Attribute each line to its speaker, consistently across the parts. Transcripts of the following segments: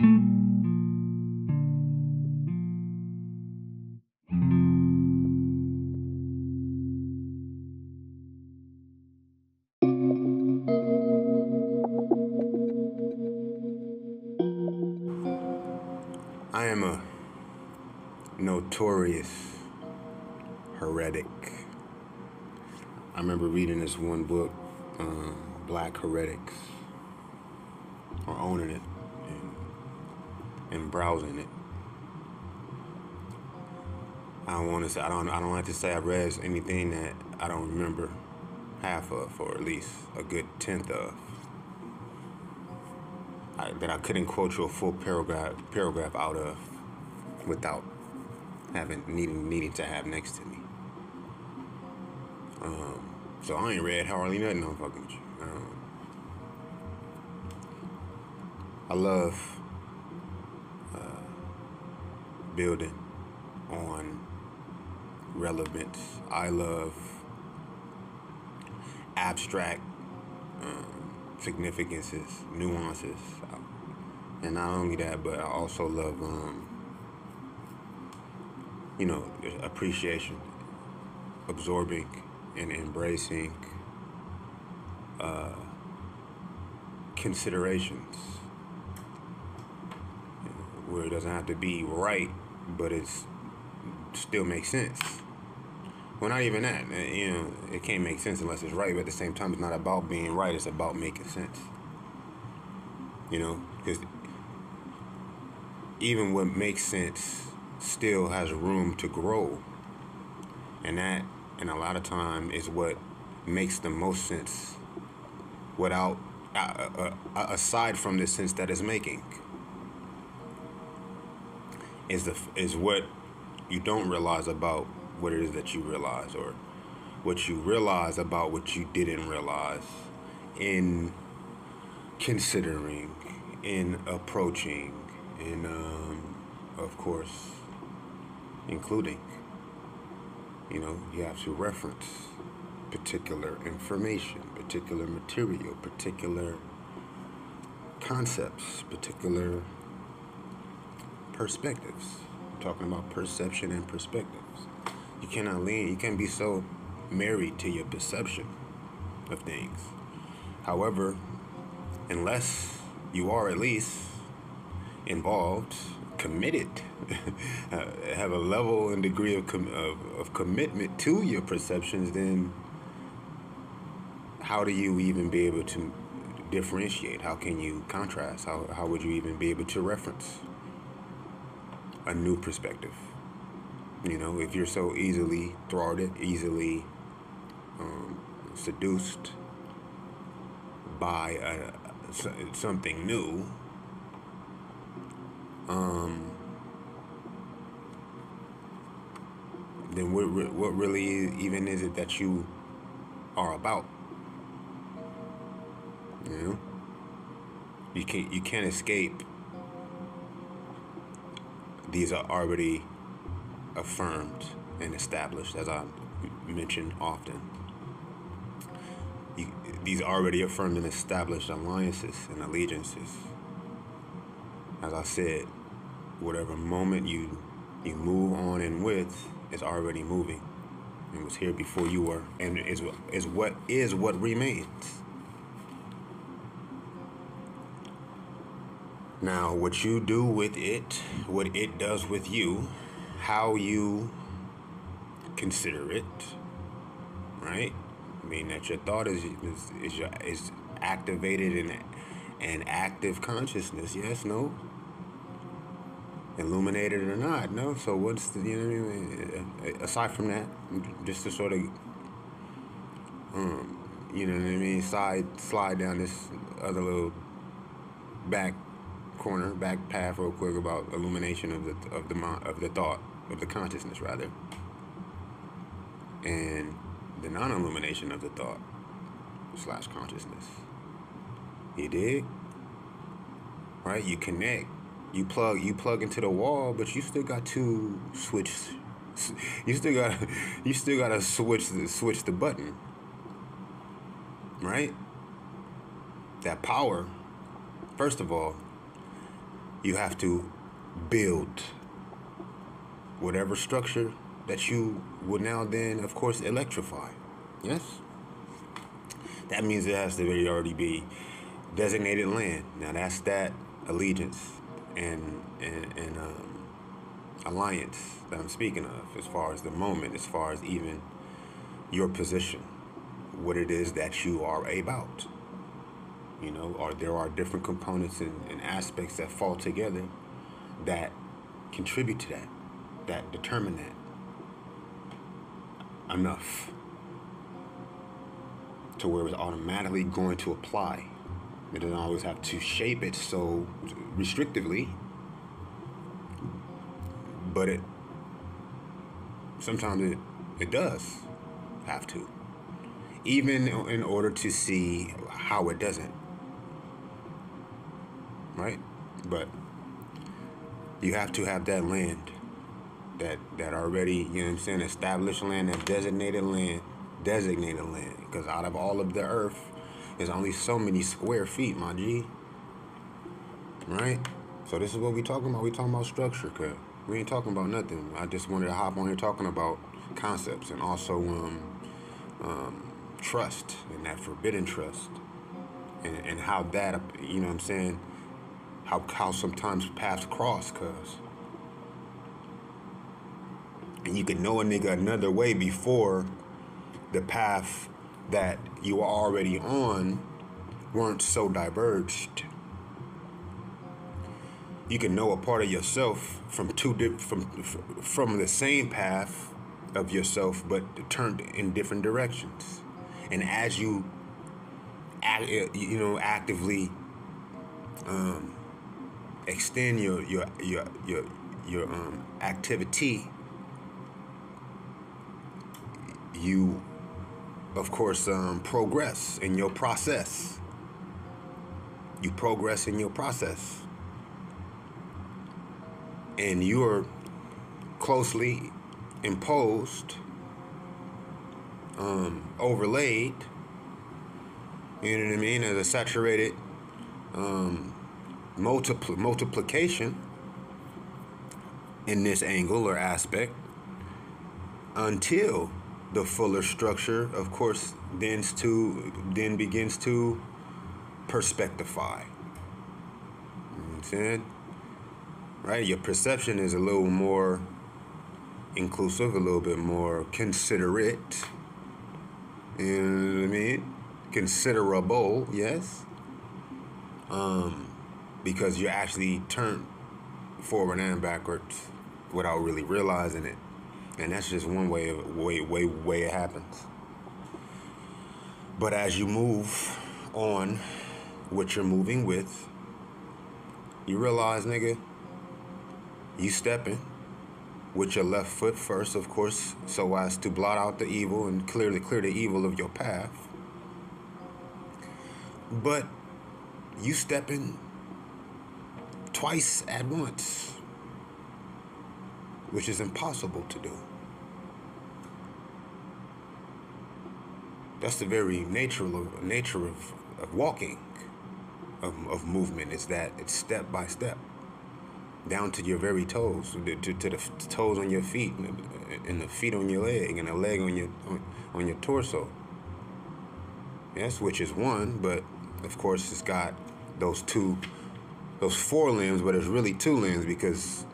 Speaker 1: I am a notorious heretic. I remember reading this one book, Black Heretics, or owning it and browsing it. I don't want to say I don't have to say I read anything that I don't remember half of, or at least a good tenth of. That I couldn't quote you a full paragraph out of without needing to have next to me. So I ain't read hardly nothing. I'm fucking with you. I love building on relevance. I love abstract significances, nuances, and not only that, but I also love, appreciation, absorbing and embracing considerations, where it doesn't have to be right, but it still makes sense. Well, not even that. It can't make sense unless it's right, but at the same time, it's not about being right, it's about making sense. Because even what makes sense still has room to grow. And a lot of time, is what makes the most sense without, aside from the sense that it's making. Is what you don't realize about what it is that you realize, or what you realize about what you didn't realize in considering, in approaching, in, of course, including. You have to reference particular information, particular material, particular concepts, particular perspectives. I'm talking about perception and perspectives. You can't be so married to your perception of things. However, unless you are at least involved, committed, have a level and degree of commitment to your perceptions, then how do you even be able to differentiate? How can you contrast? How would you even be able to reference a new perspective? If you're so easily thwarted, easily seduced by something new, then what really even is it that you are about? You can't escape. These are already affirmed and established, as I mentioned often. These already affirmed and established alliances and allegiances. As I said, whatever moment you move on in with is already moving. It was here before you were, and is what remains. Now, what you do with it, what it does with you, how you consider it, right? I mean, that your thought is activated in an active consciousness. Yes, no. Illuminated or not, no. So what's the, aside from that, just to sort of, slide down this other little back path real quick about illumination of the thought, of the consciousness rather, and the non-illumination of the thought / consciousness. You dig? Right? You connect. You plug into the wall, but you still got to switch. You still gotta switch the button. Right? That power. First of all, you have to build whatever structure that you will now then, of course, electrify. Yes? That means it has to already be designated land. Now that's that allegiance and alliance that I'm speaking of, as far as the moment, as far as even your position, what it is that you are about. You know, or there are different components and aspects that fall together that contribute to that determine that enough to where it's automatically going to apply. It doesn't always have to shape it so restrictively, but sometimes it does have to, even in order to see how it doesn't, right? But you have to have that land, that already, you know what I'm saying, established land, that designated land, because out of all of the earth, there's only so many square feet, my G. Right? So this is what we talking about. We talking about structure, cause we ain't talking about nothing. I just wanted to hop on here talking about concepts and also trust and that forbidden trust and how that, you know what I'm saying, how sometimes paths cross, cause and you can know a nigga another way before the path that you are already on weren't so diverged. You can know a part of yourself from from the same path of yourself, but turned in different directions. And as you actively extend your activity, you of course progress in your process. You progress in your process, and you're closely imposed, overlaid, you know what I mean, as a saturated multiplication in this angle or aspect, until the fuller structure, of course, then begins to perspectify. You know what I'm saying? Right? Your perception is a little more inclusive, a little bit more considerate. You know what I mean? Considerable, yes. Because you actually turn forward and backwards without really realizing it. And that's just one way it happens. But as you move on what you're moving with, you realize, nigga, you stepping with your left foot first, of course, so as to blot out the evil and clear the evil of your path. But you stepping twice at once, which is impossible to do. That's the very nature of walking, of movement, is that it's step by step, down to your very toes, to the toes on your feet, and the feet on your leg, and the leg on your torso. Yes, which is one, but of course it's got those four limbs, but it's really two limbs, because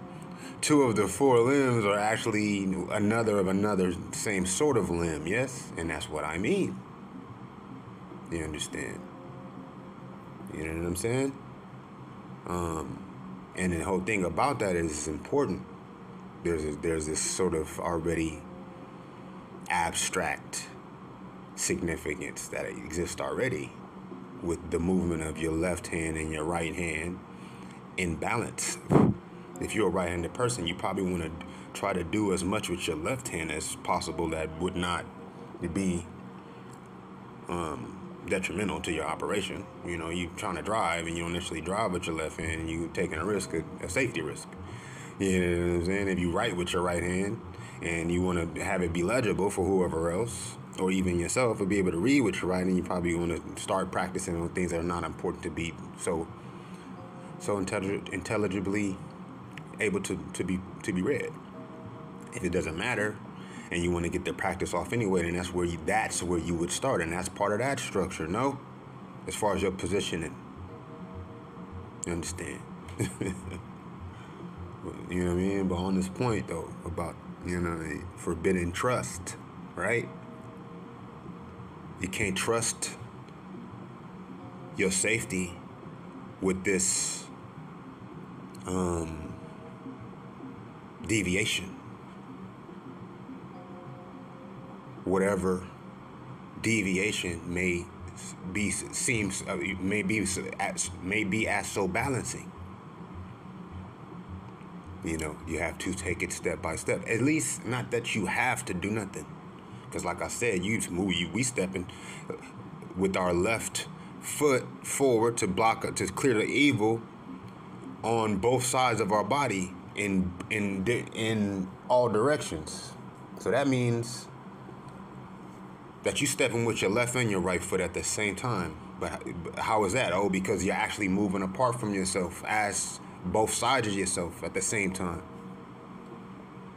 Speaker 1: two of the four limbs are actually another same sort of limb, yes? And that's what I mean. You understand? You know what I'm saying? And the whole thing about that is it's important. There's this sort of already abstract significance that exists already with the movement of your left hand and your right hand in balance. If you're a right-handed person, you probably want to try to do as much with your left hand as possible that would not be detrimental to your operation. You know, you trying to drive and you don't necessarily drive with your left hand, and you taking a risk, a safety risk. You know what I'm saying? If you write with your right hand and you want to have it be legible for whoever else, or even yourself, or be able to read with your right hand, you probably want to start practicing on things that are not important to be so so intelligibly able to be read. If it doesn't matter, and you want to get the practice off anyway, then that's where you would start, and that's part of that structure. No, as far as your positioning, you understand? You know what I mean? But on this point though, about forbidden trust, right? You can't trust your safety with this deviation. Whatever deviation may be as so balancing. You have to take it step by step. At least, not that you have to do nothing, because like I said, we stepping with our left foot forward to clear the evil on both sides of our body in all directions. So that means that you stepping with your left and your right foot at the same time. But how is that? Oh, because you're actually moving apart from yourself as both sides of yourself at the same time.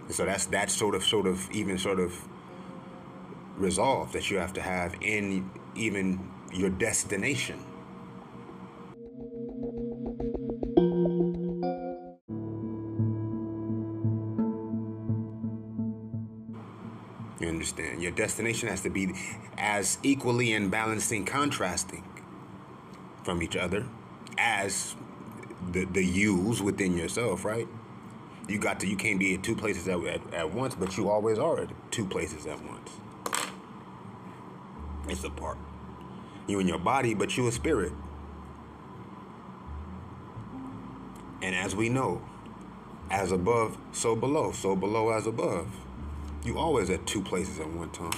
Speaker 1: So that's that sort of resolve that you have to have in even your destination. You understand? Your destination has to be as equally and balancing, contrasting from each other as the yous within yourself, right? You can't be at two places at once, but you always are at two places at once. It's a part. You in your body, but you a spirit. And as we know, as above, so below as above. You always at two places at one time.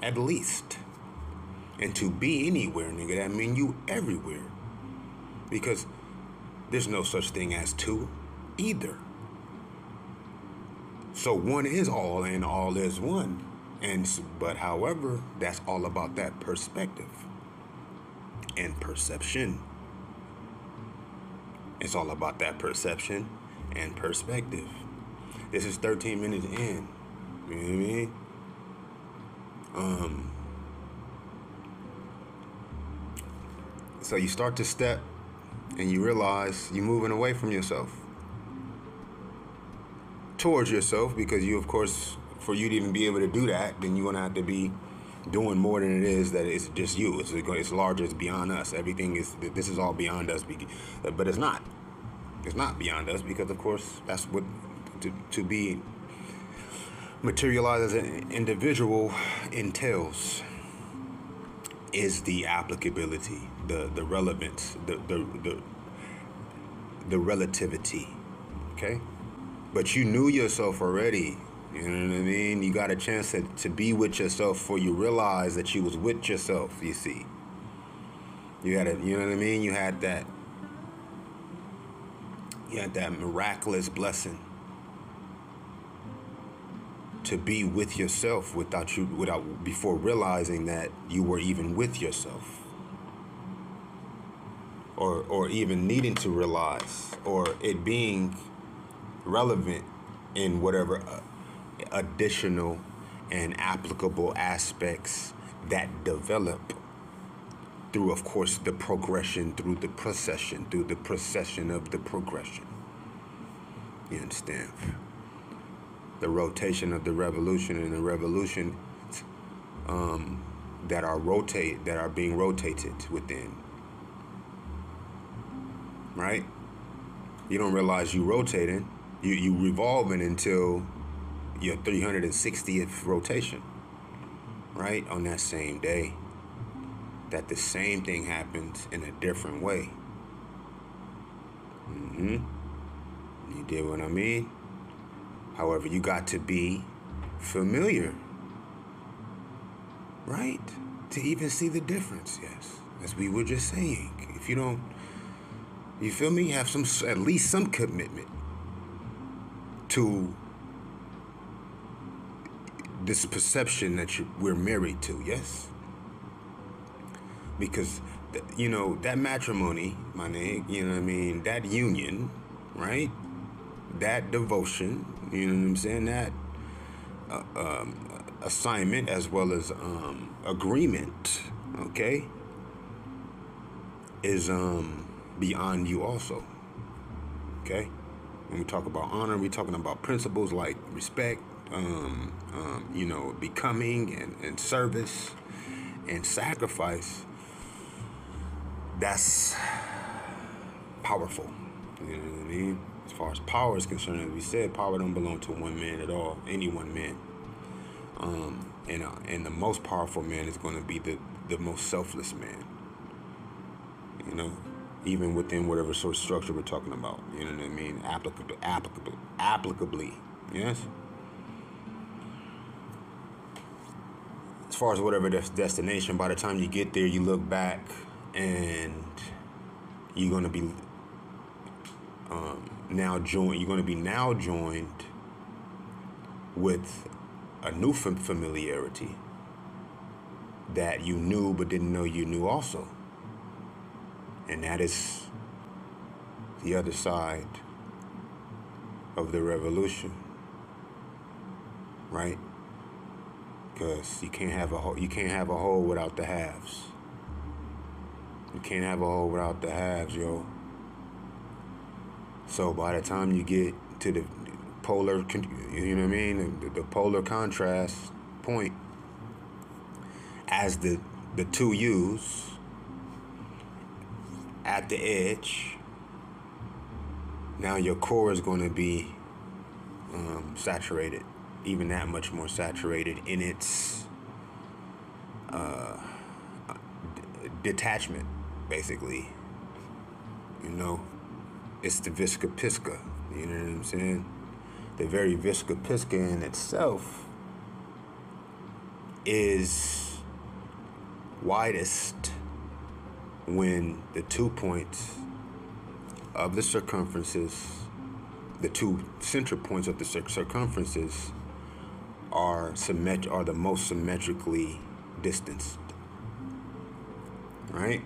Speaker 1: At least. And to be anywhere, nigga, that mean you everywhere. Because there's no such thing as two either. So one is all and all is one. But however, that's all about that perspective and perception. It's all about that perception and perspective. This is 13 minutes in. You know what I mean? So you start to step and you realize you're moving away from yourself. Towards yourself, because you, of course, for you to even be able to do that, then you're going to have to be doing more than it is that it's just you. It's larger, it's beyond us. This is all beyond us. But it's not. It's not beyond us, because, of course, that's what to be materialized as an individual entails, is the applicability, the relevance, the relativity, okay? But you knew yourself already, you know what I mean? You got a chance to be with yourself before you realize that you was with yourself, you see. You know what I mean? You had that miraculous blessing to be with yourself before realizing that you were even with yourself, or even needing to realize, or it being relevant in whatever additional and applicable aspects that develop through, of course, the progression, through the procession of the progression. You understand? The rotation of the revolution, and the revolution that are being rotated within. Right? You don't realize you rotating. You revolving until your 360th rotation. Right? On that same day. That the same thing happens in a different way. You did what I mean? However, you got to be familiar, right? To even see the difference, yes. As we were just saying. If you don't, you feel me? Have at least some commitment to this perception that we're married to, yes? Because you know, that matrimony, my nigga, you know what I mean, that union, right? That devotion, you know what I'm saying, that assignment as well as agreement, okay, is beyond you also, okay? When we talk about honor, we're talking about principles like respect, you know, becoming and service and sacrifice. That's powerful, you know what I mean? As far as power is concerned, as we said, power don't belong to one man at all, any one man. And the most powerful man is going to be the most selfless man, you know, even within whatever sort of structure we're talking about, you know what I mean? Applicably, yes? As far as whatever destination, by the time you get there, you look back and you're going to be now joined with a new familiarity that you knew but didn't know you knew also. And that is the other side of the revolution, right? Because you can't have a whole without the halves. You can't have a whole without the halves, yo. So by the time you get to the polar, you know what I mean, the polar contrast point, as the two U's at the edge, now your core is going to be saturated, even that much more saturated in its detachment, basically. You know, it's the Visca Pisca, you know what I'm saying? The very Visca Pisca in itself is widest when the 2 points of the circumferences, the 2 center points of the circumferences are the most symmetrically distanced, right?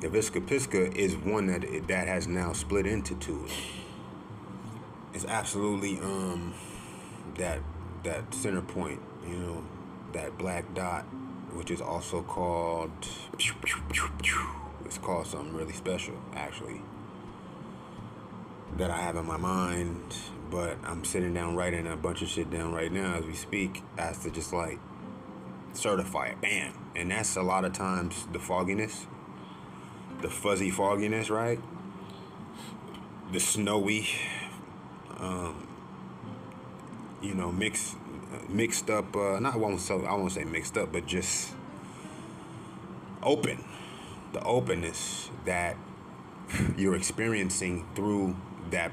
Speaker 1: The Visca Pisca is one that has now split into 2. It's absolutely that center point, you know, that black dot, which is also called, it's called something really special, actually, that I have in my mind, but I'm sitting down writing a bunch of shit down right now as we speak, as to just like certify it, bam. And that's a lot of times the fogginess, the fuzzy fogginess, right? The snowy, you know, mixed up, I won't say mixed up, but just open, the openness that you're experiencing through that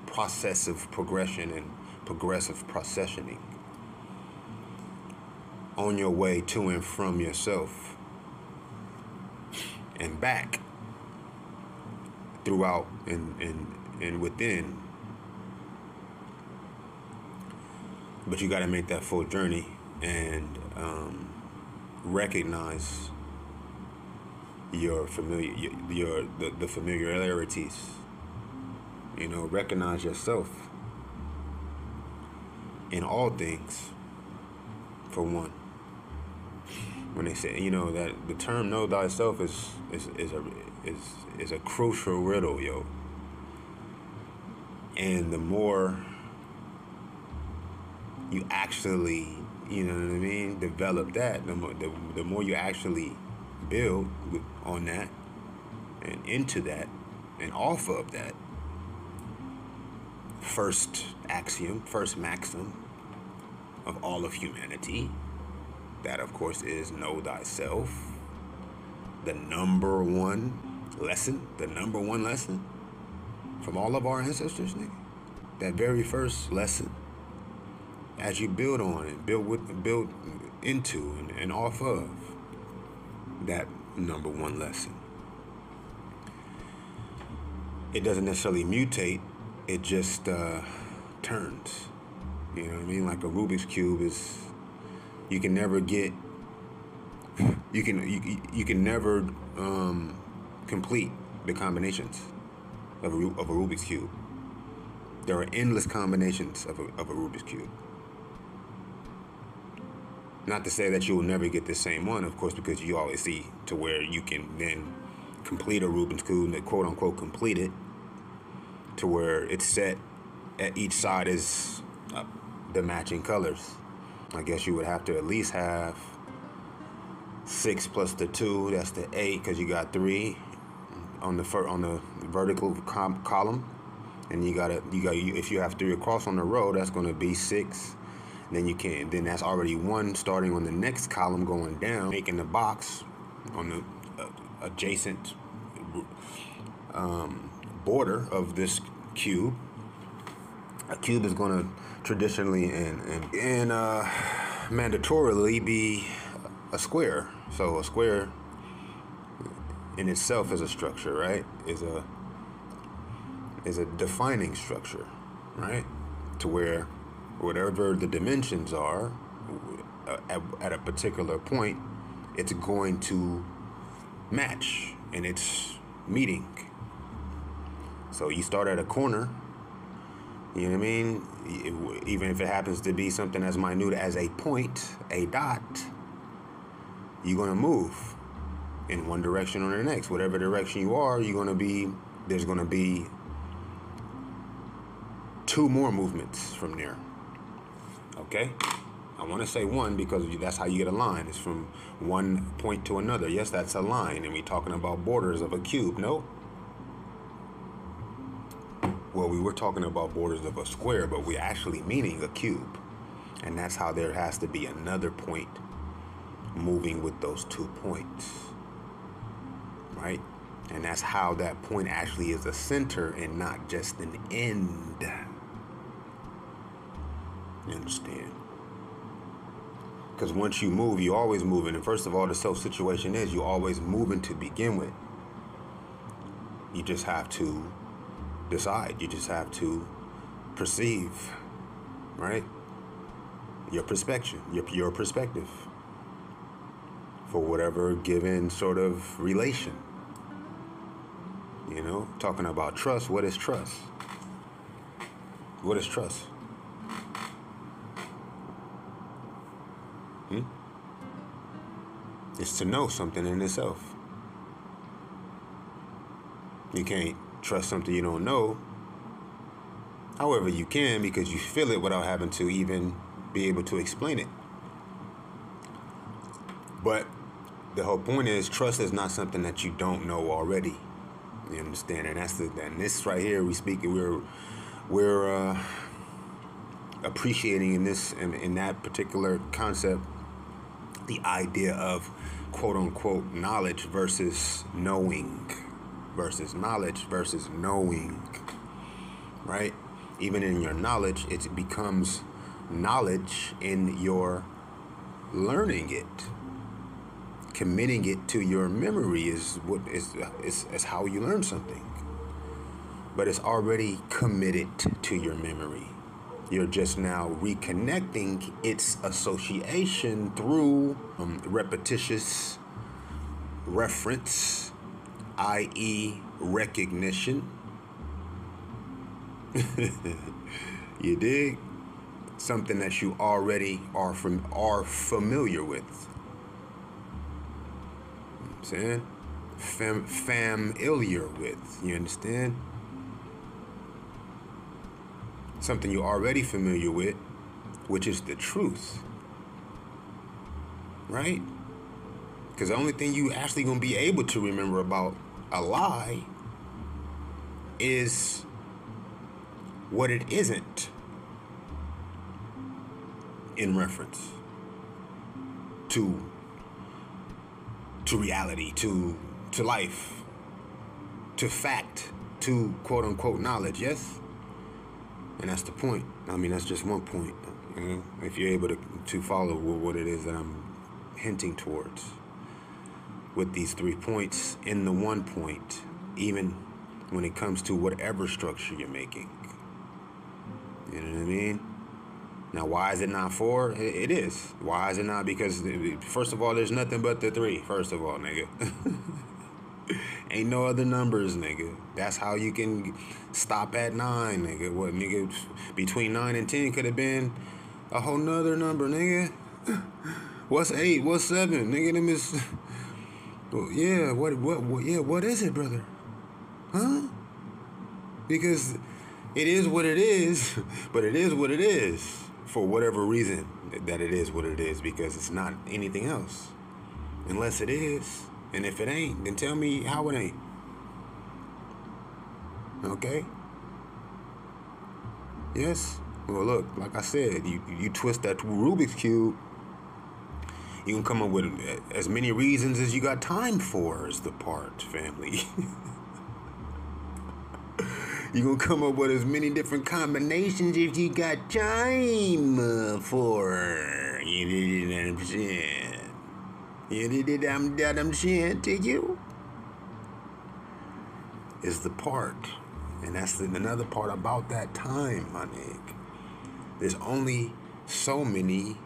Speaker 1: process of progression and progressive processioning on your way to and from yourself and back throughout and within. But you got to make that full journey and recognize your the familiarities. You know, recognize yourself in all things. For one, when they say, you know, that the term "know thyself" is a crucial riddle, yo. And the more you actually, you know what I mean, develop that, the more you actually build on that and into that and off of that first axiom, first maxim of all of humanity, that of course is know thyself, the number one lesson from all of our ancestors, nigga. That very first lesson, as you build on and build into and off of that number one lesson, it doesn't necessarily mutate, it just turns. You know what I mean? Like a Rubik's Cube is, you can never get you can never complete the combinations of a Rubik's Cube. There are endless combinations of a Rubik's Cube. Not to say that you will never get the same one, of course, because you always see to where you can then complete a Rubik's Cube, and quote unquote complete it, to where it's set at each side is the matching colors. I guess you would have to at least have 6 plus the 2, that's the 8, because you got 3 on the vertical column, and if you have 3 across on the row, that's going to be 6. Then that's already 1 starting on the next column going down, making the box on the adjacent border of this cube. A cube is going to traditionally and mandatorily be a square. So a square in itself is a structure, right? Is a defining structure, right? To where whatever the dimensions are at a particular point, it's going to match in its meeting. So you start at a corner, you know what I mean? Even if it happens to be something as minute as a point, a dot, you're going to move in one direction or the next. Whatever direction you are, there's going to be 2 more movements from there. Okay? I want to say 1 because that's how you get a line. It's from one point to another. Yes, that's a line. And we're talking about borders of a cube. No? Well, we were talking about borders of a square, but we're actually meaning a cube. And that's how there has to be another point moving with those 2 points. Right? And that's how that point actually is a center and not just an end. You understand? Because once you move, you're always moving. And first of all, the self-situation is you're always moving to begin with. You just have to decide. You just have to perceive, right? Your perspective, your perspective for whatever given sort of relation. You know, talking about trust. What is trust? What is trust? It's to know something in itself. You can't trust something you don't know. However, you can because you feel it without having to even be able to explain it. But the whole point is trust is not something that you don't know already. You understand? And and this right here we're appreciating in that particular concept the idea of quote unquote knowledge versus knowing, right? Even in your knowledge, it becomes knowledge in your learning it. Committing it to your memory is how you learn something. But it's already committed to your memory. You're just now reconnecting its association through repetitious reference, i.e. recognition. You dig? Something that you already are familiar with. You know what I'm saying? Familiar with. You understand? Something you're already familiar with, which is the truth. Right? Because the only thing you actually going to be able to remember about a lie is what it isn't in reference to reality, to life, to fact, to quote unquote knowledge, yes? And that's the point. I mean, that's just one point. You know? If you're able to follow what it is that I'm hinting towards with these 3 points in the 1 point, even when it comes to whatever structure you're making. You know what I mean? Now, why is it not 4? It is. Why is it not? Because, first of all, there's nothing but the 3. First of all, nigga. Ain't no other numbers, nigga. That's how you can stop at 9, nigga. What, nigga? Between 9 and 10 could have been a whole nother number, nigga. What's 8? What's 7? Nigga, them is... Well, yeah, what is it, brother? Huh? Because it is what it is, but it is what it is for whatever reason that it is what it is, because it's not anything else. Unless it is. And if it ain't, then tell me how it ain't. Okay? Yes? Well, look, like I said, you twist that Rubik's Cube, you can come up with as many reasons as you got time for, is the part, family. You gonna come up with as many different combinations if you got time for. You know what I'm saying? You know what I'm saying to you? Is the part. And that's another part about that time, my nigga. There's only so many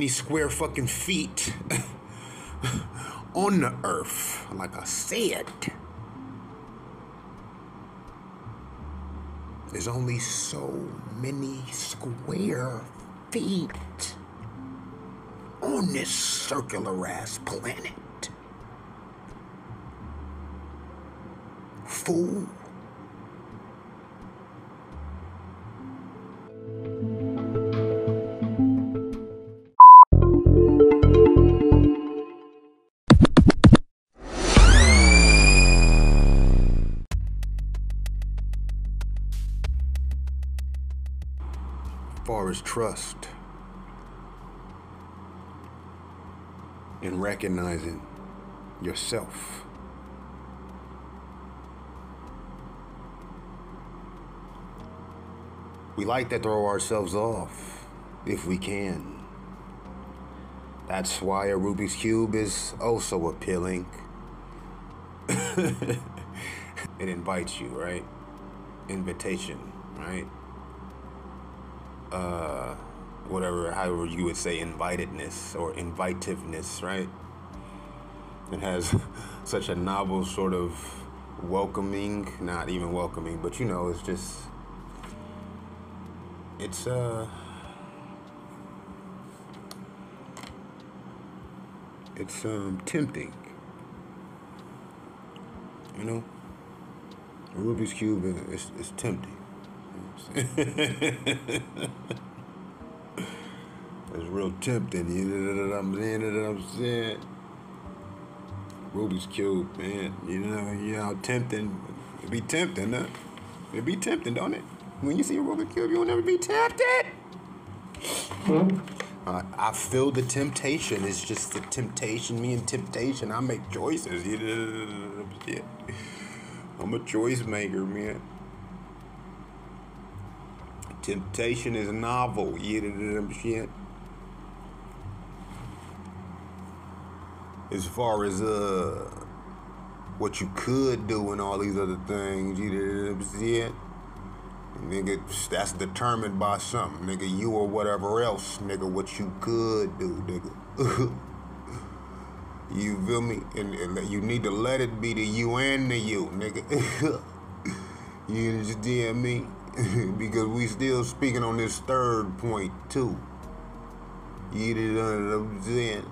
Speaker 1: square fucking feet on the earth, like I said. There's only so many square feet on this circular ass planet. Fool. Far as trust and recognizing yourself. We like to throw ourselves off if we can. That's why a Rubik's Cube is oh so appealing. It invites you, right? Invitation, right? However you would say invitedness or invitiveness, right? It has such a novel sort of welcoming, not even welcoming, but you know, it's just, it's tempting, you know? A Rubik's Cube is tempting. It's real tempting, you know what I'm saying? Rubik's Cube, man, you know how tempting. It be tempting, huh? It be tempting, don't it? When you see a Rubik's Cube, you will never be tempted. I feel the temptation. It's just the temptation, me and temptation. I make choices, you know what I'm saying? I'm a choice maker, man. Temptation is novel, you know what I'm saying? As far as what you could do and all these other things, you know what I'm saying? Nigga, that's determined by something, nigga. You or whatever else, nigga, what you could do, nigga. You feel me? And you need to let it be the you and the you, nigga. You understand me? Because we still speaking on this third point, too. You know what I'm saying?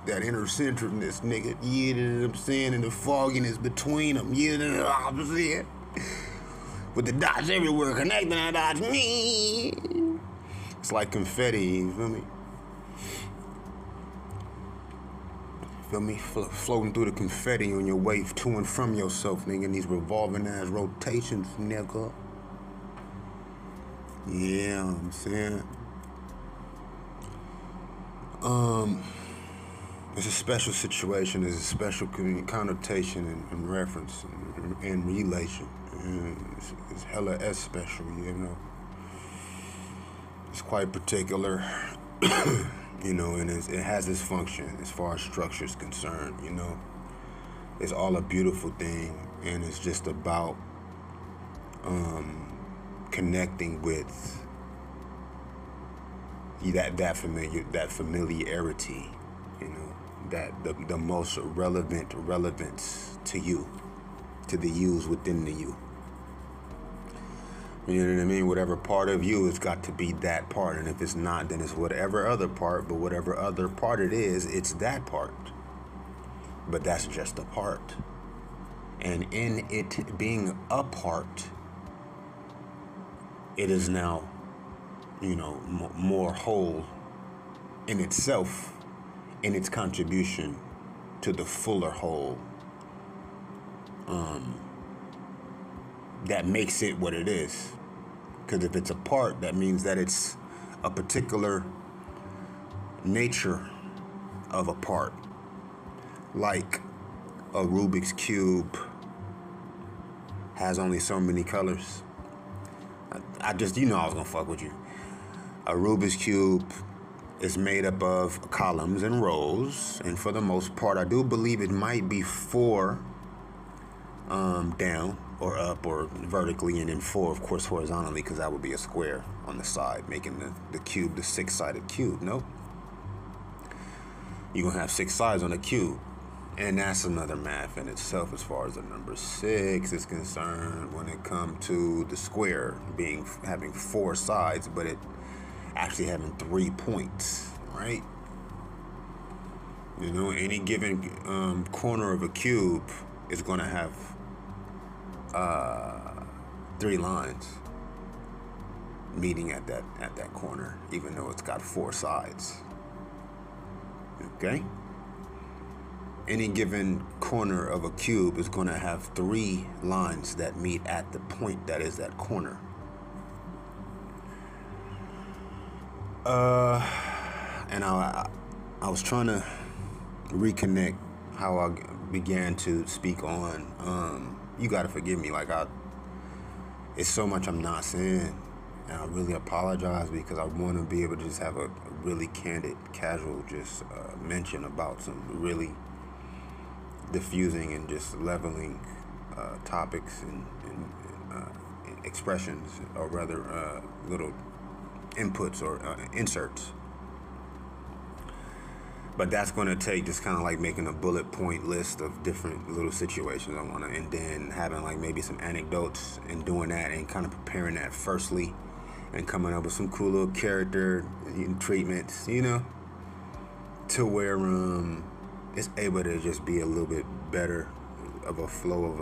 Speaker 1: That inner-centeredness, nigga. You know what I'm saying? And the fogginess between them. You know what I'm saying? With the dots everywhere, connecting the dots. Me. It's like confetti, you feel me? Feel me? Floating through the confetti on your way to and from yourself, nigga, in these revolving ass rotations, nigga. Yeah, I'm saying. It's a special situation. It's a special connotation and reference and relation. It's hella S special, you know. It's quite particular, you know, and it has its function as far as structure is concerned, you know. It's all a beautiful thing, and it's just about connecting with that familiarity, you know, that the most relevance to you, to the yous within the you. You know what I mean? Whatever part of you has got to be that part, and if it's not, then it's whatever other part. But whatever other part it is, it's that part. But that's just a part, and in it being a part, it is now, you know, more whole in itself, in its contribution to the fuller whole, that makes it what it is. Because if it's a part, that means that it's a particular nature of a part. Like a Rubik's Cube has only so many colors. I just, you know, I was gonna fuck with you. A Rubik's Cube is made up of columns and rows, and for the most part, I do believe it might be 4 down or up or vertically, and then 4, of course, horizontally, because that would be a square on the side, making the cube the 6-sided cube. Nope. You're gonna have 6 sides on a cube, and that's another math in itself as far as the number 6 is concerned when it comes to the square having 4 sides, but it actually having 3 points, right? You know, any given corner of a cube is going to have 3 lines meeting at that corner, even though it's got 4 sides. Okay? Any given corner of a cube is going to have 3 lines that meet at the point that is that corner. And I was trying to reconnect how I began to speak on. You gotta forgive me, like it's so much I'm not saying, and I really apologize, because I want to be able to just have a really candid, casual, just mention about some really diffusing and just leveling topics and expressions, or rather little inputs or inserts. But that's going to take just kind of like making a bullet point list of different little situations I want to, and then having like maybe some anecdotes and doing that and kind of preparing that firstly, and coming up with some cool little character treatments, you know, to where it's able to just be a little bit better of a flow of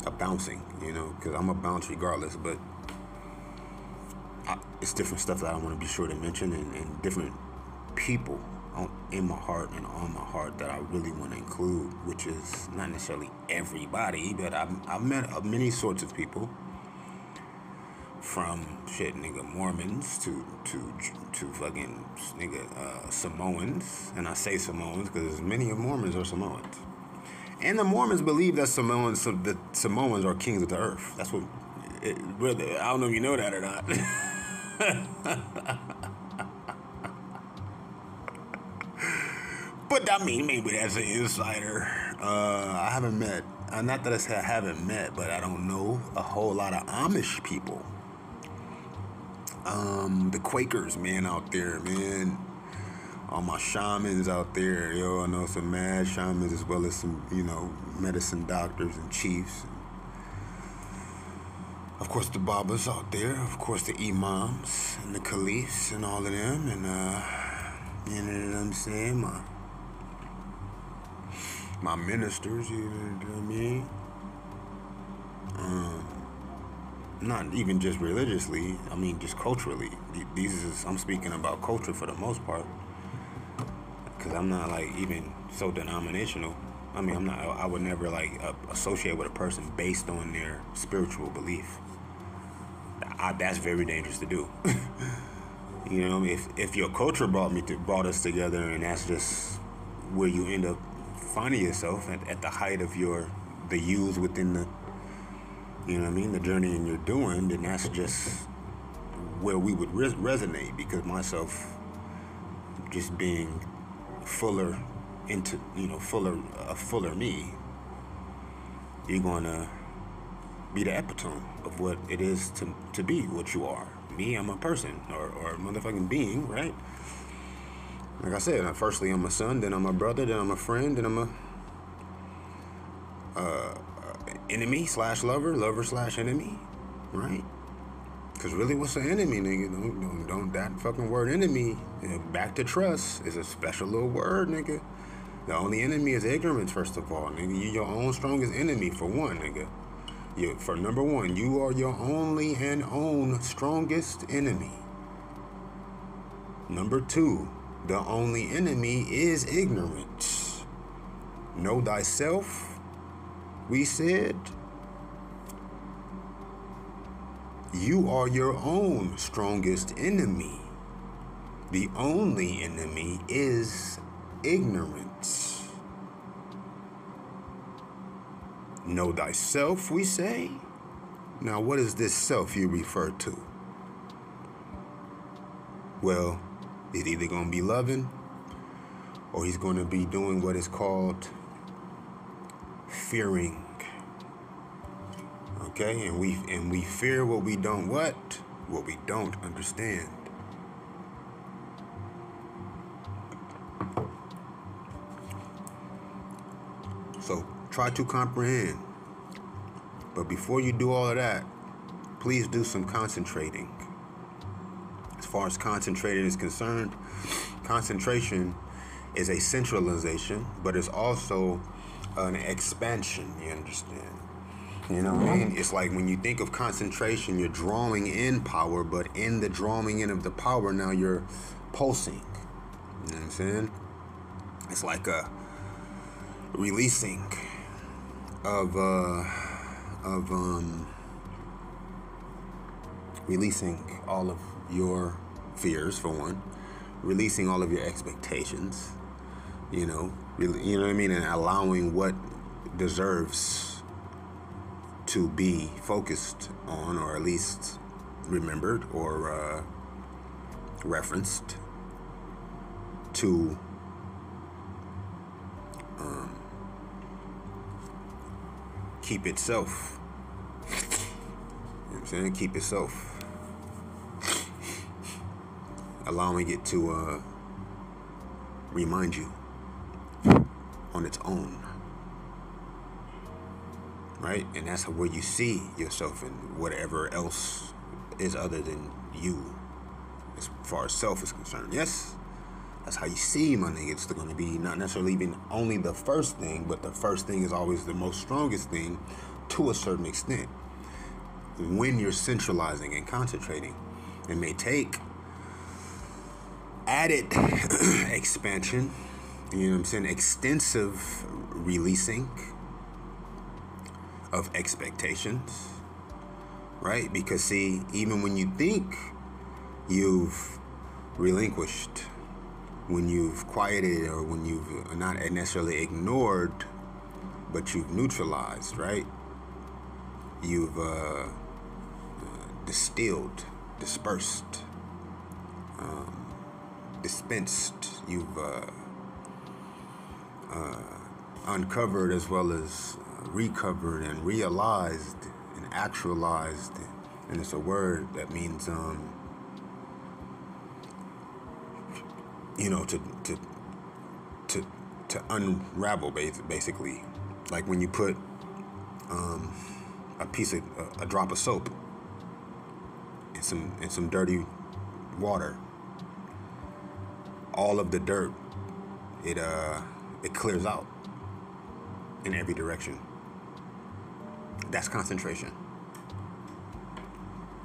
Speaker 1: a bouncing, you know, because I'm a bounce regardless, but it's different stuff that I want to be sure to mention, and different people in my heart and on my heart that I really want to include, which is not necessarily everybody, but I've met many sorts of people, from shit nigga Mormons to fucking nigga Samoans, and I say Samoans because many of Mormons are Samoans, and the Mormons believe that the Samoans are kings of the earth. That's what I don't know if you know that or not. But I mean, maybe that's an insider. I haven't met, not that I say I haven't met, but I don't know a whole lot of Amish people. The Quakers, man, out there, man. All my shamans out there, yo. I know some mad shamans as well as some, you know, medicine doctors and chiefs. Of course, the Babas out there. Of course, the Imams and the Caliphs and all of them. And, you know what I'm saying? My ministers, you know what I mean? Not even just religiously, I mean just culturally. I'm speaking about culture for the most part, because I'm not like even so denominational. I mean, I would never like associate with a person based on their spiritual belief. That's very dangerous to do. You know, if your culture brought us together, and that's just where you end up finding yourself at the height of the youth within the, you know what I mean, the journey and you're doing, then that's just where we would resonate, because myself just being fuller into, you know, fuller me, you're gonna be the epitome of what it is to be what you are. Me, I'm a person or a motherfucking being, right? Like I said, firstly I'm a son, then I'm a brother, then I'm a friend, then I'm a enemy / lover / enemy, right? Because really, what's an enemy, nigga? Don't that fucking word enemy, back to trust, is a special little word, nigga. The only enemy is ignorance, first of all, nigga. You're your own strongest enemy, for one, nigga. For number one, you are your only and own strongest enemy. Number two, the only enemy is ignorance. Know thyself, we said. You are your own strongest enemy. The only enemy is ignorance. Know thyself, we say. Now, what is this self you refer to? Well, he's either going to be loving or he's going to be doing what is called fearing. Okay, and we fear what we don't what we don't understand. So try to comprehend. But before you do all of that, please do some concentrating. As far as concentrating is concerned, concentration is a centralization, but it's also an expansion, you understand? You know what I mean? It's like when you think of concentration, you're drawing in power, but in the drawing in of the power, now you're pulsing. You know what I'm saying? It's like a releasing of releasing all of your fears, for one, releasing all of your expectations, you know what I mean, and allowing what deserves to be focused on, or at least remembered or referenced, to keep itself. You know what I'm saying? Keep itself. Allowing it to remind you on its own. Right? And that's where you see yourself in whatever else is other than you, as far as self is concerned. Yes, that's how you see, my nigga. It's going to be not necessarily even only the first thing, but the first thing is always the most strongest thing to a certain extent. When you're centralizing and concentrating, it may take added expansion, you know what I'm saying, extensive releasing of expectations, right? Because see, even when you think you've relinquished, when you've quieted, or when you've not necessarily ignored, but you've neutralized, right? You've distilled, dispersed, dispensed, you've uncovered, as well as recovered and realized and actualized. And it's a word that means you know, to unravel, basically. Like when you put a drop of soap in some dirty water, all of the dirt, it clears out in every direction. That's concentration,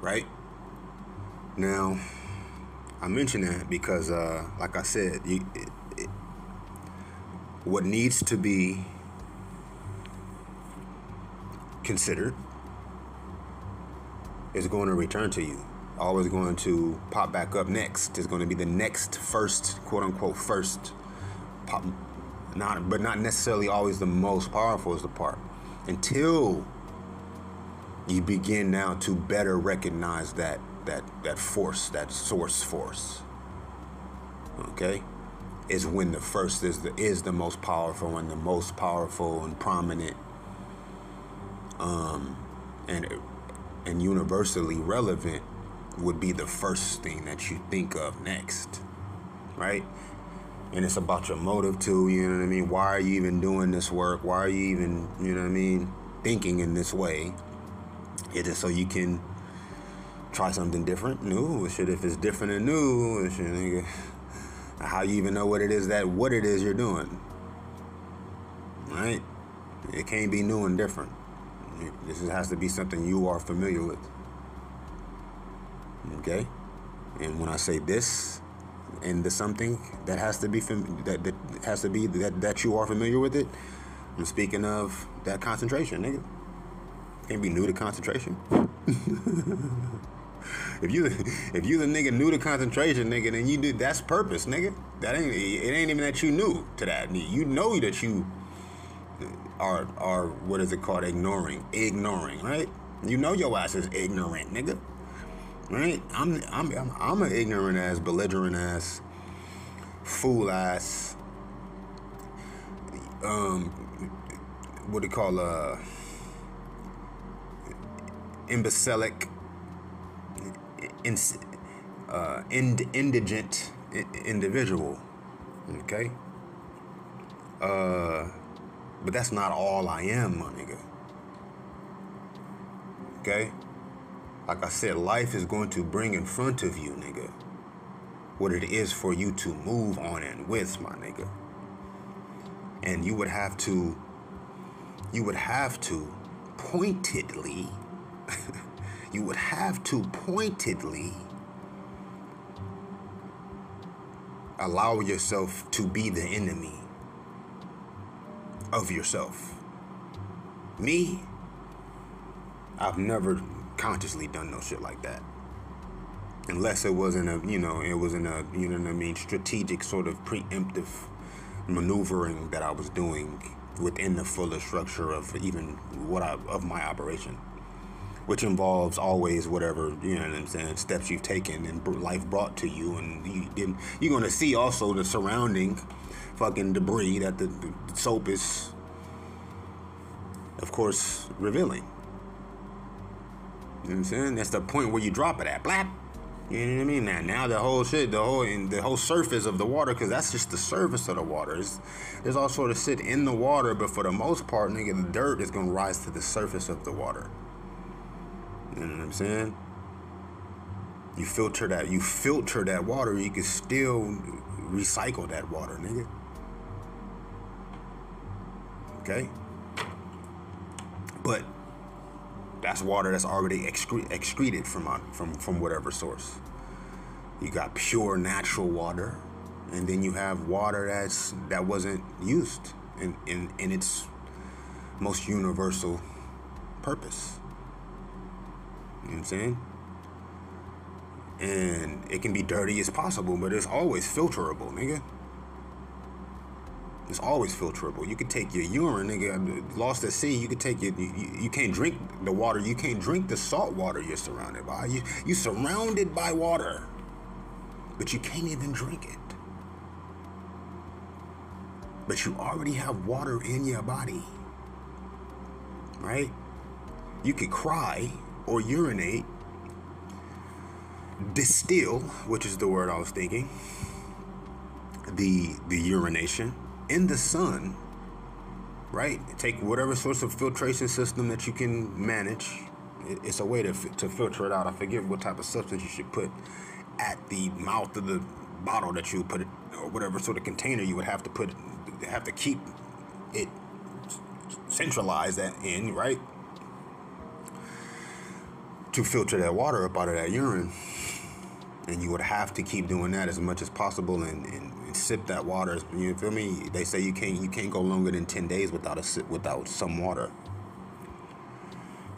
Speaker 1: right? Now, I mention that because, like I said, what needs to be considered is going to return to you. Always going to pop back up next. Is going to be the next first, quote unquote, first pop, but not necessarily always the most powerful is the part, until you begin now to better recognize that force, that source force. Okay, is when the first is the most powerful, and the most powerful and prominent and universally relevant would be the first thing that you think of next, right? And it's about your motive too, you know what I mean? Why are you even doing this work? Why are you even, you know what I mean, thinking in this way? It is so you can try something different, new. Shit, if it's different and new, shit, nigga, how you even know what it is you're doing, right? It can't be new and different. This has to be something you are familiar with. Okay? And when I say this and the something that has to be that you are familiar with it, I'm speaking of that concentration, nigga. Can't be new to concentration. If you the nigga new to concentration, nigga, then you do, that's purpose, nigga. It ain't even that you new to that. You know that you are what is it called? Ignoring, right? You know your ass is ignorant, nigga. Right? I'm an ignorant ass, belligerent ass, fool ass. What do you call imbecilic, indigent individual. Okay. But that's not all I am, my nigga. Okay? Like I said, life is going to bring in front of you, nigga, what it is for you to move on and with, my nigga. And you would have to pointedly, allow yourself to be the enemy of yourself. Me, I've never consciously done no shit like that, unless it wasn't a, you know what I mean, strategic sort of preemptive maneuvering that I was doing within the fuller structure of even of my operation, which involves always whatever, you know what I'm saying, steps you've taken and life brought to you, and you're gonna see also the surrounding fucking debris that the soap is, of course, revealing. You know what I'm saying? That's the point where you drop it at. Blap. You know what I mean? Now the whole shit, the whole surface of the water, because that's just the surface of the water. There's all sort of shit in the water, but for the most part, nigga, the dirt is gonna rise to the surface of the water. You know what I'm saying? You filter that water, you can still recycle that water, nigga. Okay? But that's water that's already excreted from whatever source. You got pure natural water, and then you have water that wasn't used in its most universal purpose. You know what I'm saying? And it can be dirty as possible, but it's always filterable, nigga. It's always filterable. You could take your urine, nigga, lost at sea. You could take you can't drink the water. You can't drink the salt water you're surrounded by. You're surrounded by water, but you can't even drink it. But you already have water in your body, right? You could cry or urinate, distill, which is the word I was thinking, the urination, in the sun, right? Take whatever source of filtration system that you can manage. It's a way to filter it out. I forget what type of substance you should put at the mouth of the bottle that you would put it, or whatever sort of container you would have to keep it centralized in, right? To filter that water up out of that urine. And you would have to keep doing that as much as possible and sip that water. You feel me? They say you can't go longer than 10 days without some water.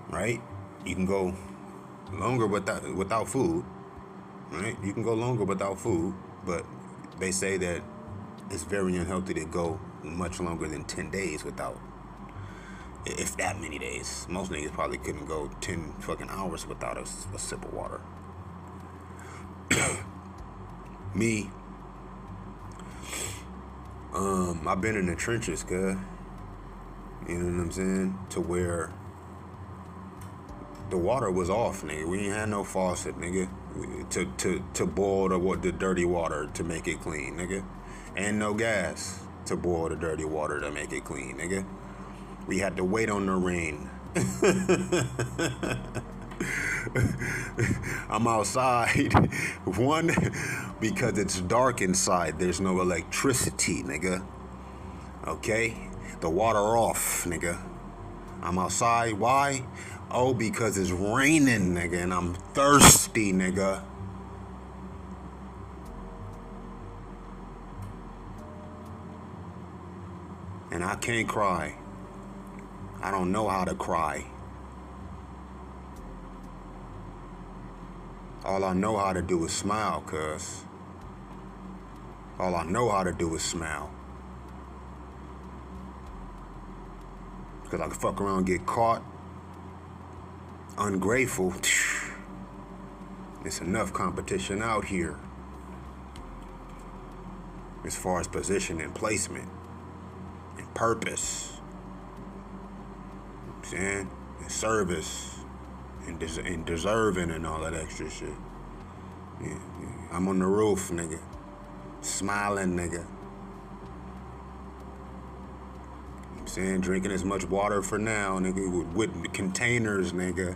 Speaker 1: Right? You can go longer without food. Right? You can go longer without food, but they say that it's very unhealthy to go much longer than 10 days without, if that many days. Most niggas probably couldn't go 10 fucking hours without a sip of water. Me, I've been in the trenches, cuz. You know what I'm saying? To where The water was off, nigga. We ain't had no faucet, nigga, to boil the dirty water to make it clean, nigga. And no gas to boil the dirty water to make it clean, nigga. We had to wait on the rain. I'm outside, one, because it's dark inside. There's no electricity, nigga. Okay? The water off, nigga. I'm outside. Why? Oh, because it's raining, nigga, and I'm thirsty, nigga. And I can't cry. I don't know how to cry. All I know how to do is smile, cuz. All I know how to do is smile. Because I can fuck around and get caught. Ungrateful. It's enough competition out here. As far as position and placement. And purpose. You know what I'm saying? And service. And deserving and all that extra shit. Yeah. I'm on the roof, nigga. Smiling, nigga. I'm saying, drinking as much water for now, nigga, with containers, nigga.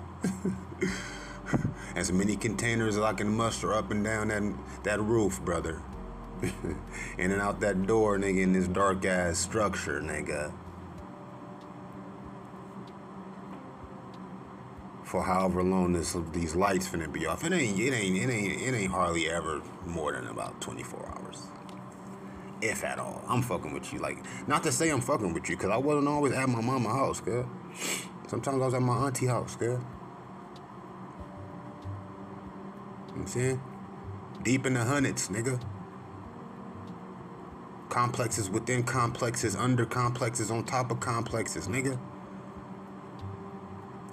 Speaker 1: As many containers as I can muster up and down that roof, brother. In and out that door, nigga, in this dark ass structure, nigga. For however long these lights finna be off. It ain't hardly ever more than about 24 hours. If at all. I'm fucking with you. Like, not to say I'm fucking with you, because I wasn't always at my mama's house, girl. Sometimes I was at my auntie house, girl. You know what I'm saying? Deep in the hundreds, nigga. Complexes within complexes, under complexes, on top of complexes, nigga.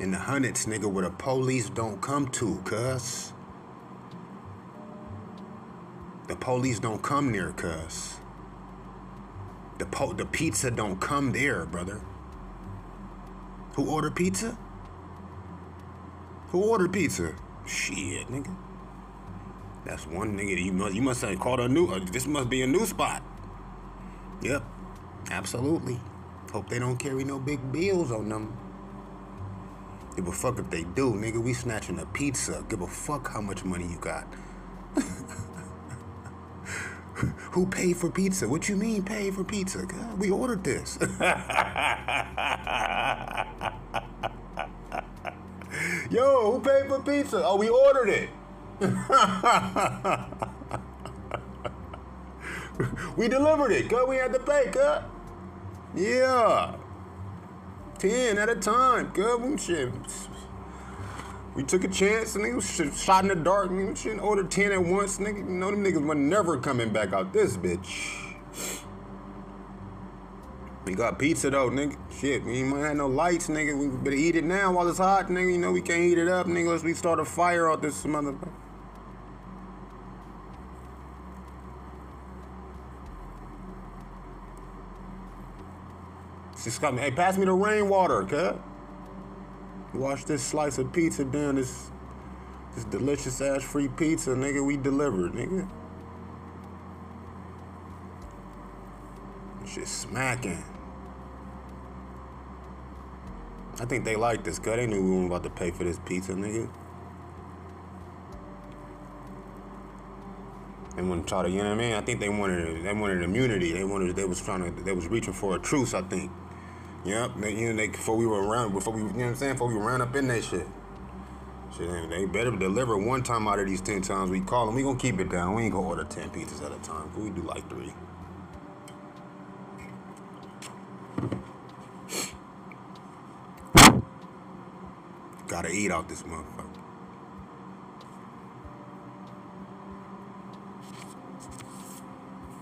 Speaker 1: In the hundreds, nigga, where the police don't come to, cuz. The police don't come near, cuz. The pizza don't come there, brother. Who ordered pizza? Who ordered pizza? Shit, nigga. That's one nigga. You must have called a new. This must be a new spot. Yep, absolutely. Hope they don't carry no big bills on them. Give a fuck if they do, nigga. We snatching a pizza. Give a fuck how much money you got. Who paid for pizza? What you mean paid for pizza? God, we ordered this. Yo, who paid for pizza? Oh, we ordered it. We delivered it, cuz. We had to pay, cuz. Yeah. 10 at a time, cuz. Shit. We took a chance, and nigga, shot in the dark, nigga. Shit, ordered 10 at once, nigga. You know them niggas were never coming back out this bitch. We got pizza though, nigga. Shit, we ain't had no lights, nigga. We better eat it now while it's hot, nigga. You know we can't heat it up, nigga, unless we start a fire out this motherfucker. Just got me. Hey, pass me the rainwater, cuz. Wash this slice of pizza down, this delicious ass free pizza, nigga. We delivered, nigga. Shit smacking. I think they like this, cuz. They knew we weren't about to pay for this pizza, nigga. They wanted to try to, you know what I mean? I think they wanted immunity. They was reaching for a truce, I think. Yep, before we were around, you know what I'm saying? Before we ran up in that shit. Shit, they better deliver one time out of these 10 times we call them. We gonna keep it down. We ain't gonna order 10 pizzas at a time. We do like 3. Gotta eat out this motherfucker.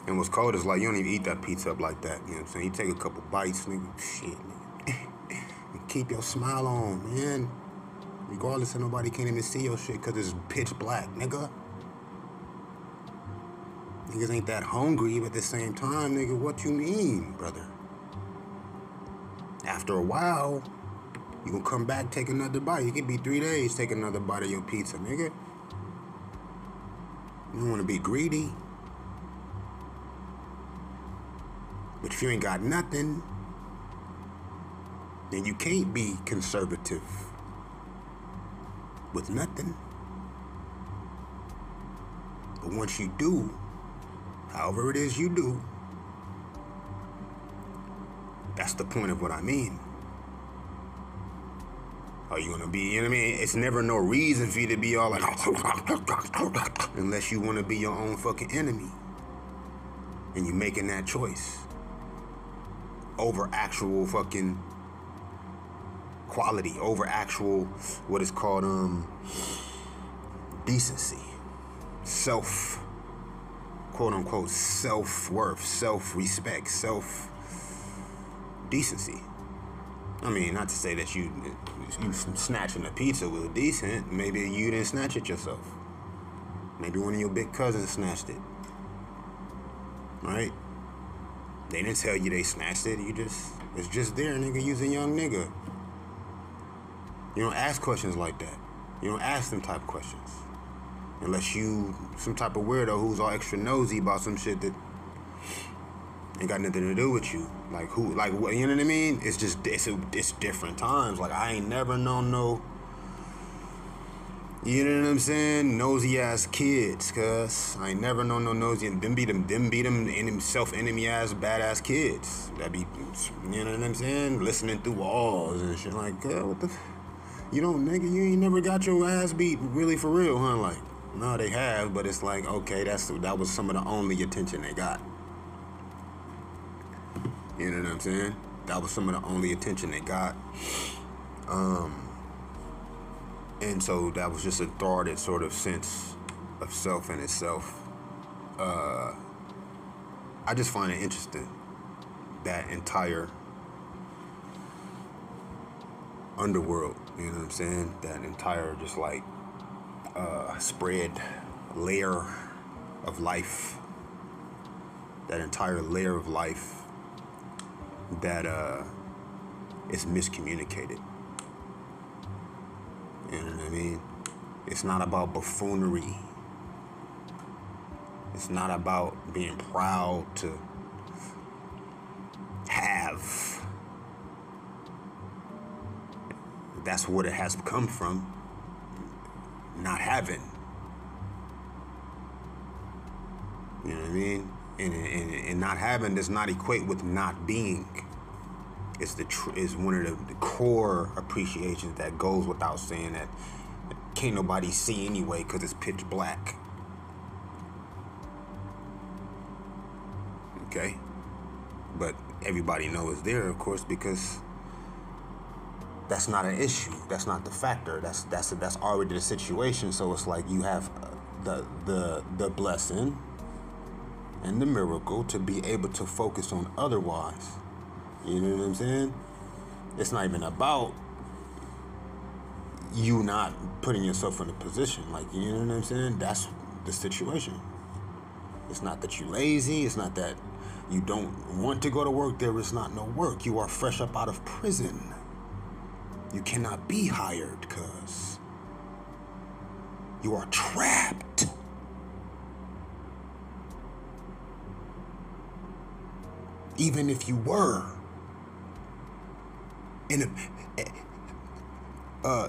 Speaker 1: And what's cold is like, you don't even eat that pizza up like that. You know what I'm saying? You take a couple bites, nigga. Shit, nigga. And keep your smile on, man. Regardless of nobody can't even see your shit because it's pitch black, nigga. Niggas ain't that hungry, but at the same time, nigga, what you mean, brother? After a while, You gonna come back, take another bite. You can be 3 days, take another bite of your pizza, nigga. You don't wanna be greedy. But if you ain't got nothing, then you can't be conservative with nothing. But once you do, however it is you do, that's the point of what I mean. Are you gonna be, you know what I mean? It's never no reason for you to be all like, unless you wanna be your own fucking enemy. And you're making that choice over actual fucking quality, over actual, what is called, decency. Self, quote unquote, self-worth, self-respect, self-decency. I mean, not to say that you snatching a pizza was decent. Maybe you didn't snatch it yourself. Maybe one of your big cousins snatched it. Right? They didn't tell you they snatched it. It's just there, nigga. You's a young nigga. You don't ask questions like that. You don't ask them type of questions. Unless you some type of weirdo who's all extra nosy about some shit that ain't got nothing to do with you. Like who, like what, you know what I mean? It's just, it's different times. Like I ain't never known no, you know what I'm saying, nosy ass kids, cuz I ain't never known no nosy, and them be them self-enemy ass badass kids that be, you know what I'm saying, listening through walls and shit. Like, what the, you don't, nigga, you ain't never got your ass beat really for real, huh? Like, no, they have, but it's like, okay, that was some of the only attention they got. You know what I'm saying? That was some of the only attention they got. And so that was just a thwarted sort of sense of self in itself. I just find it interesting, that entire underworld, you know what I'm saying? That entire just like spread layer of life. That entire layer of life that is miscommunicated. You know what I mean? It's not about buffoonery. It's not about being proud to have. That's what it has come from. Not having. You know what I mean? And not having does not equate with not being. It's one of the core appreciations that goes without saying, that can't nobody see anyway because it's pitch black. Okay? But everybody knows it's there, of course, because that's not an issue. That's not the factor. That's already the situation. So it's like you have the blessing and the miracle to be able to focus on otherwise. You know what I'm saying? It's not even about you not putting yourself in a position. Like, you know what I'm saying? That's the situation. It's not that you're lazy. It's not that you don't want to go to work. There is not no work. You are fresh up out of prison. You cannot be hired because you are trapped. Even if you were in a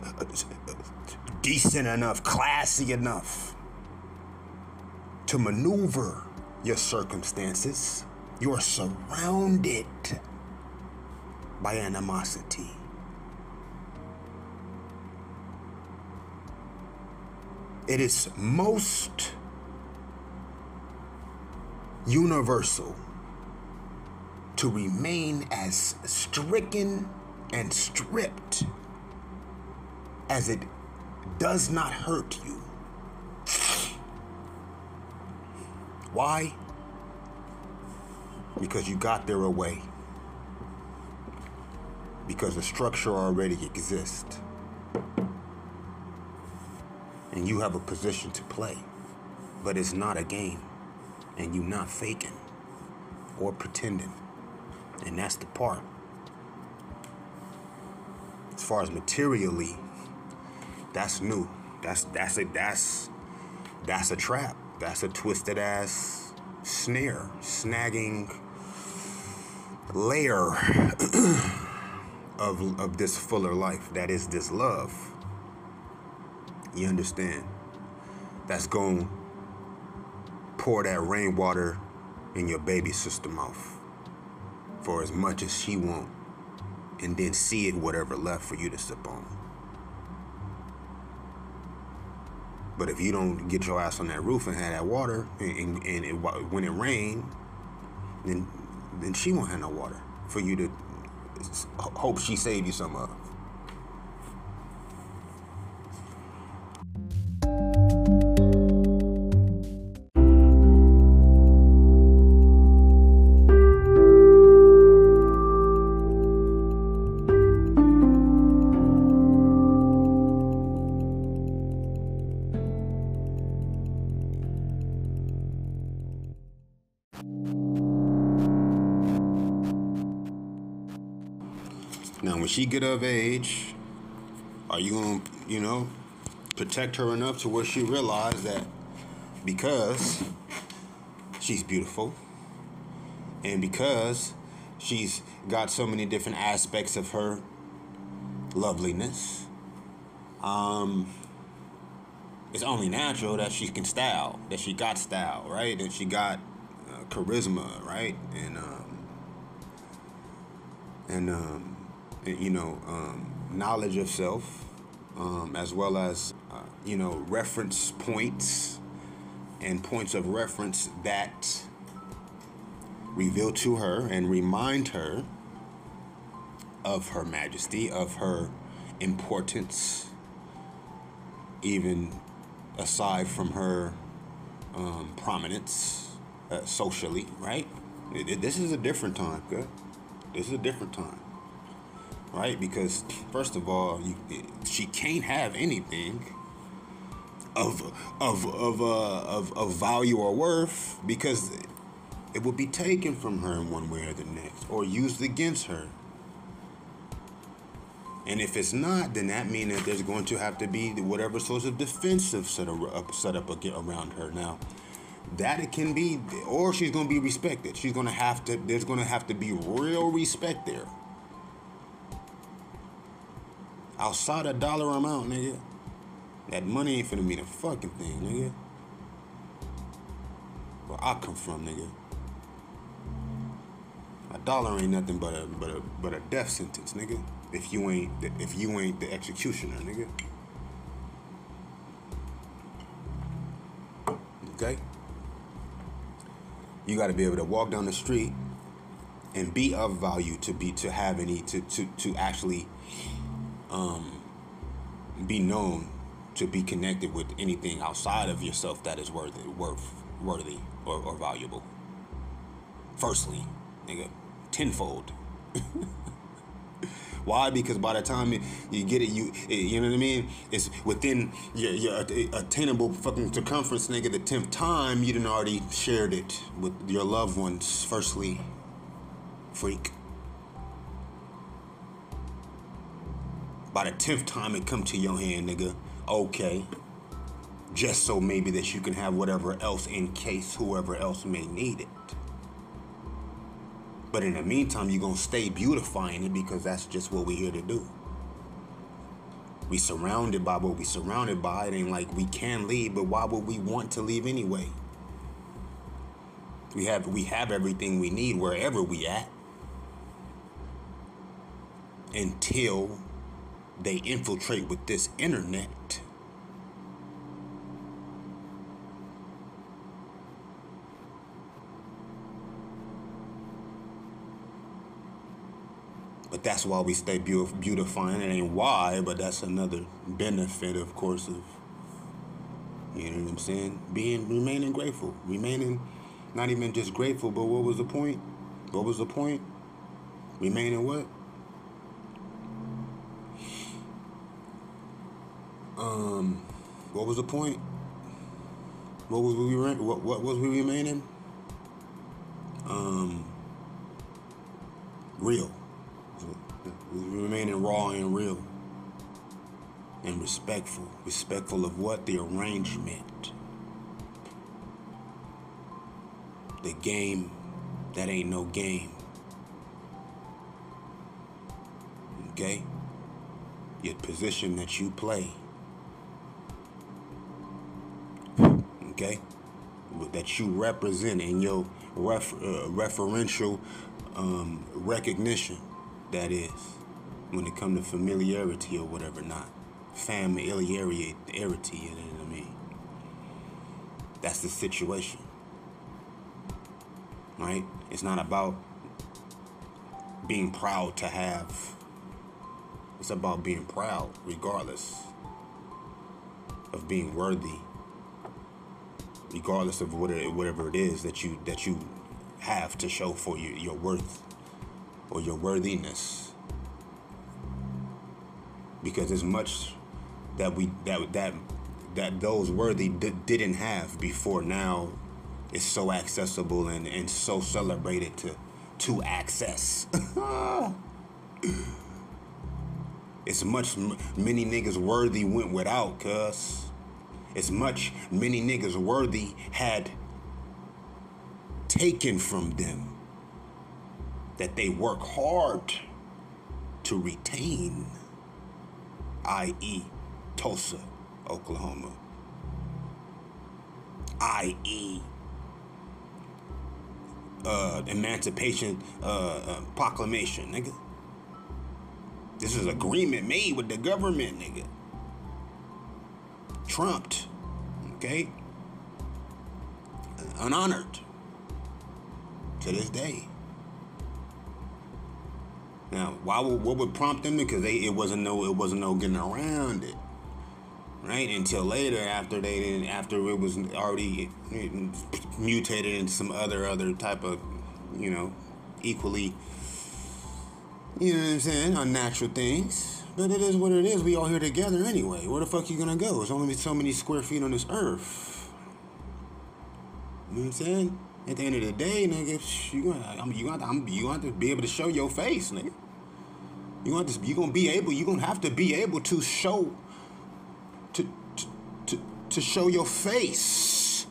Speaker 1: decent enough, classy enough to maneuver your circumstances, you are surrounded by animosity. It is most universal to remain as stricken and stripped as it does not hurt you. Why? Because you got there away. Because the structure already exists. And you have a position to play. But it's not a game. And you're not faking or pretending. And that's the part. It's far as materially, that's new. That's a trap. That's a twisted ass snare, snagging layer of this fuller life that is this love. You understand? That's going to pour that rainwater in your baby sister mouth for as much as she won't, and then see it whatever left for you to sip on. But if you don't get your ass on that roof and have that water, when it rains, then she won't have no water for you to hope she saved you some of. Now, when she get of age, are you gonna, protect her enough to where she realize that because she's beautiful and because she's got so many different aspects of her loveliness, it's only natural that she can style, that she got style, right? That she got charisma, right? Knowledge of self, as well as, reference points and points of reference that reveal to her and remind her of her majesty, of her importance, even aside from her prominence socially, right? This is a different time, good? This is a different time. Right, because first of all, she can't have anything of value or worth because it will be taken from her in one way or the next, or used against her. And if it's not, then that means that there's going to have to be whatever source of defensive set up around her. Now, that it can be, or she's going to be respected. She's going to have to. There's going to have to be real respect there. Outside a dollar amount, nigga, that money ain't finna mean a fucking thing, nigga. Where I come from, nigga, a dollar ain't nothing but a death sentence, nigga. If you ain't the executioner, nigga. Okay. You got to be able to walk down the street and be of value to have any to actually. Be known to be connected with anything outside of yourself that is worthy or valuable. Firstly, nigga, tenfold. Why? Because by the time you get it, you know what I mean? It's within your attainable fucking circumference, nigga. The 10th time, you done already shared it with your loved ones. Firstly, freak. By the 10th time it come to your hand, nigga, okay. Just so maybe that you can have whatever else in case whoever else may need it. But in the meantime, you're going to stay beautifying it because that's just what we're here to do. We surrounded by what we surrounded by. It ain't like we can leave, but why would we want to leave anyway? We have everything we need wherever we at. Until they infiltrate with this internet. But that's why we stay beautifying. It ain't why, but that's another benefit, of course, of, you know what I'm saying? Remaining grateful. Remaining, not even just grateful, but what was the point? What was the point? Remaining what? What was the point? What was we remaining? Real. We remaining raw and real. and respectful. Respectful of what? The arrangement. The game that ain't no game. Okay? Your position that you play. Okay? That you represent in your referential recognition, that is, when it comes to familiarity or whatever, not familiarity, you know what I mean? That's the situation, right? It's not about being proud to have. It's about being proud regardless of being worthy, regardless of whatever it is that you have to show for your worth or your worthiness. Because as much that those worthy didn't have before, now it's so accessible and so celebrated to access. It's much many niggas worthy went without, cuz. As much many niggas worthy had taken from them that they work hard to retain, i.e. Tulsa, Oklahoma, i.e. Emancipation Proclamation, nigga. This is agreement made with the government, nigga. Trumped, okay? Unhonored to this day. Now, what would prompt them? Because it wasn't no getting around it, right? Until later, after it was already mutated into some other type of, you know, equally, you know what I'm saying, unnatural things. But it is what it is. We all here together anyway. Where the fuck you gonna go? There's only so many square feet on this earth. You know what I'm saying? At the end of the day, nigga, you gonna have to be able to show your face, nigga. You gonna have to be able to show to show your face,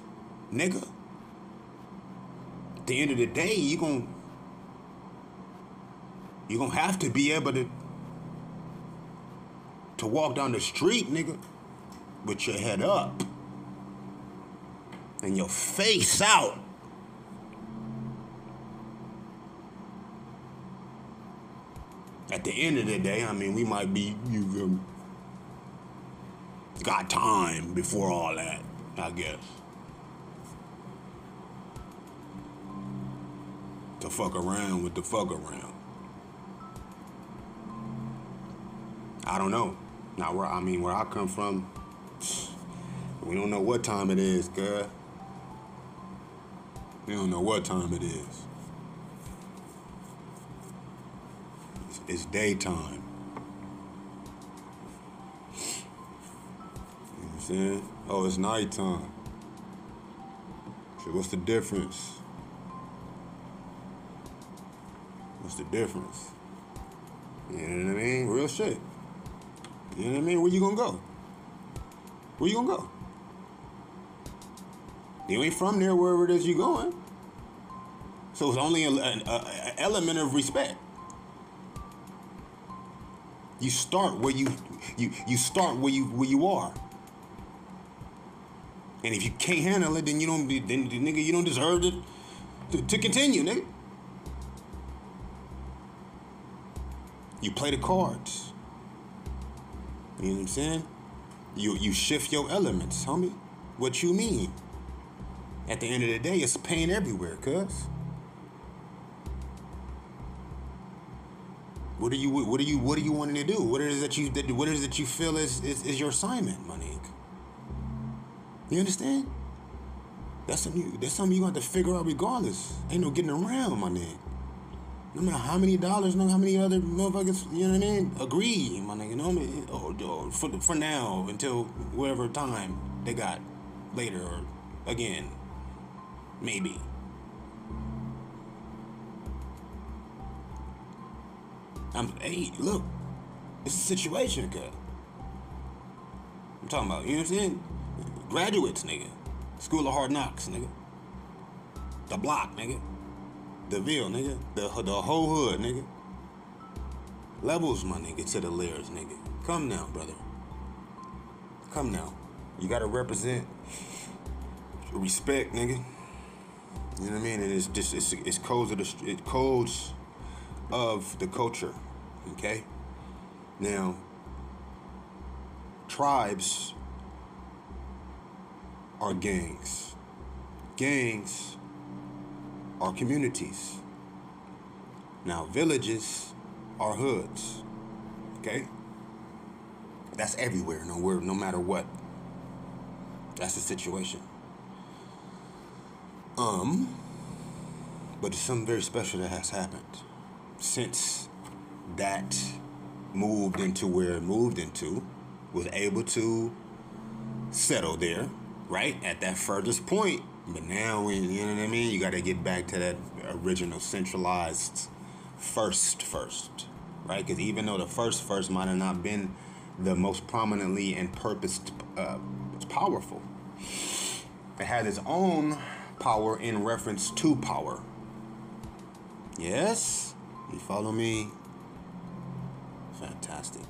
Speaker 1: nigga. At the end of the day, you gonna have to be able to walk down the street, nigga, with your head up and your face out. At the end of the day, I mean, we might be, got time before all that, I guess. To fuck around with the fuck around. I don't know. Now, where I come from, we don't know what time it is, girl. We don't know what time it is. It's daytime. You know what I'm saying? Oh, it's nighttime. So what's the difference? What's the difference? You know what I mean? Real shit. You know what I mean? Where you gonna go? Where you gonna go? You ain't from there, wherever it is you going. So it's only an element of respect. You start where you start where you are. And if you can't handle it, then nigga, you don't deserve to continue, nigga. You play the cards. You know what I'm saying? You shift your elements, homie. What you mean? At the end of the day, it's pain everywhere, cuz. What are you wanting to do? What is it that you feel is your assignment, my nigga? You understand? That's something you got to figure out regardless. Ain't no getting around, my nigga. No matter how many dollars, no how many other motherfuckers, you know what I mean? Agree, my nigga. You know what I mean? For now, until whatever time they got later or again, maybe. Hey, look, it's a situation, cuz. I'm talking about, you know what I'm saying? Graduates, nigga. School of Hard Knocks, nigga. The block, nigga. The Ville, nigga. The whole hood, nigga. Levels, my nigga, to the layers, nigga. Come now, brother. Come now. You gotta represent respect, nigga. You know what I mean? And it's just it's codes of the culture. Okay? Now, tribes are gangs. Gangs are communities. Now, villages are hoods. Okay? That's everywhere, no matter what. That's the situation. But there's something very special that has happened since that moved into where it moved into, was able to settle there, right? At that furthest point. But now, you know what I mean? You got to get back to that original centralized first, right? Because even though the first might have not been the most prominently and purposed, it's powerful. It had its own power in reference to power. Yes? You follow me? Fantastic.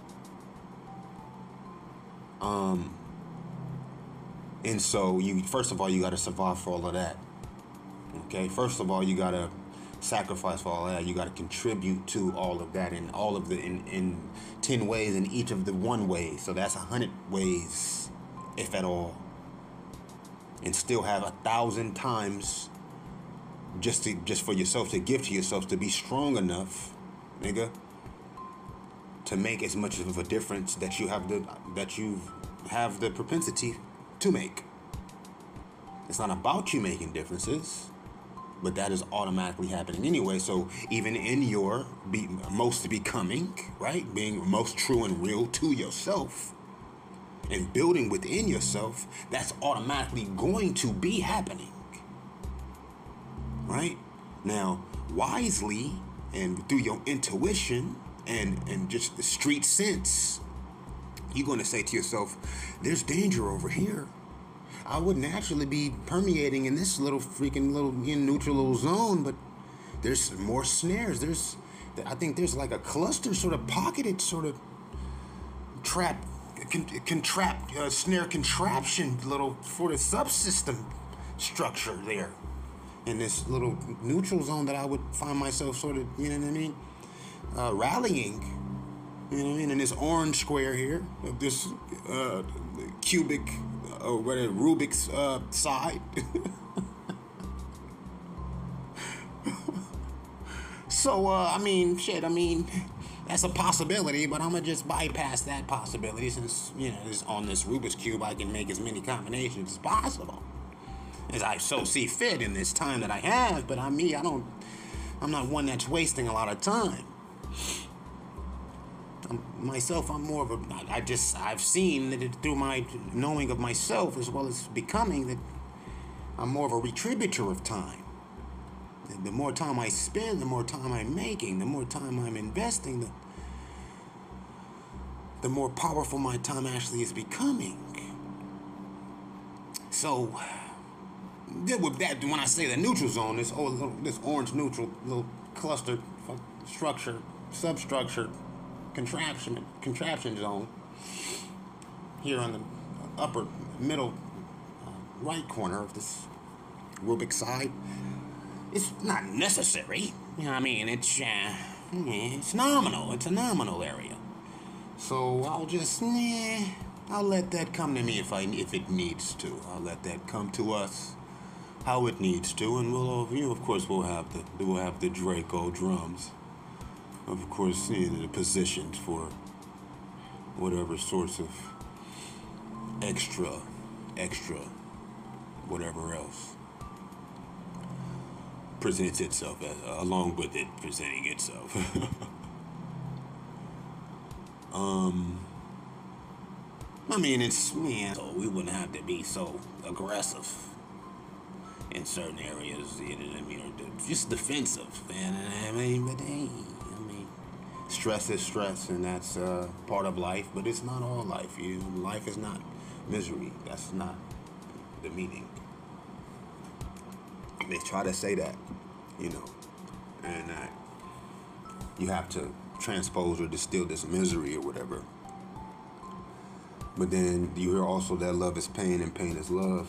Speaker 1: And so first of all, you got to survive for all of that. Okay? First of all, you got to sacrifice for all of that. You got to contribute to all of that in all of the in 10 ways in each of the one way. So that's 100 ways, if at all. And still have 1,000 times just for yourself, to give to yourself, to be strong enough, nigga, to make as much of a difference that you have the propensity to make. It's not about you making differences, but that is automatically happening anyway. So even in your most becoming, right, being most true and real to yourself and building within yourself, that's automatically going to be happening, right? Now, wisely and through your intuition and just the street sense, you're going to say to yourself, there's danger over here. I would naturally be permeating in this little neutral little zone, but there's more snares. I think there's like a cluster, sort of pocketed, sort of snare contraption, little sort of subsystem structure there in this little neutral zone that I would find myself sort of, you know what I mean, rallying, you know what I mean, in this orange square here of this cubic, whatever, Rubik's side. So, I mean, that's a possibility, but I'm going to just bypass that possibility since, you know, on this Rubik's Cube, I can make as many combinations as possible as I so see fit in this time that I have. But I'm not one that's wasting a lot of time. I'm more of a, I've seen that through my knowing of myself as well as becoming, that I'm more of a retributor of time. The more time I spend, the more time I'm making, the more time I'm investing, the more powerful my time actually is becoming. So, with that, when I say the neutral zone, this orange neutral little cluster structure, substructure, contraption zone here on the upper middle right corner of this Rubik's side, it's not necessary. You know what I mean? It's nominal. It's a nominal area. So I'll let that come to me if it needs to. I'll let that come to us how it needs to, and of course we'll have the Draco drums, of course, positioned for whatever sorts of extra, whatever else presents itself along with it presenting itself. I mean, so we wouldn't have to be so aggressive in certain areas, you know what I mean, or just defensive, man. But hey, stress is stress, and that's part of life, but it's not all life. Life is not misery. That's not the meaning. They try to say that, you know, and that you have to transpose or distill this misery or whatever. But then you hear also that love is pain and pain is love.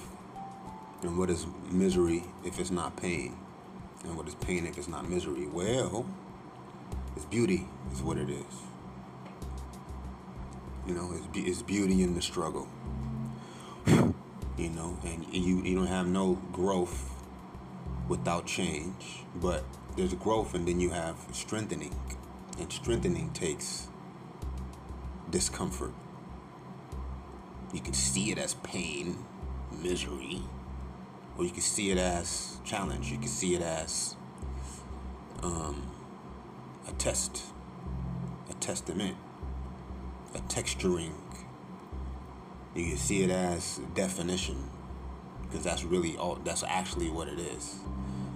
Speaker 1: And what is misery if it's not pain? And what is pain if it's not misery? Well, it's beauty is what it is. You know, it's beauty in the struggle. You know, and you don't have no growth without change, but there's growth and then you have strengthening, and strengthening takes discomfort. You can see it as pain, misery, or you can see it as challenge. You can see it as a test, a testament, a texturing. You can see it as definition, because that's really all. That's actually what it is.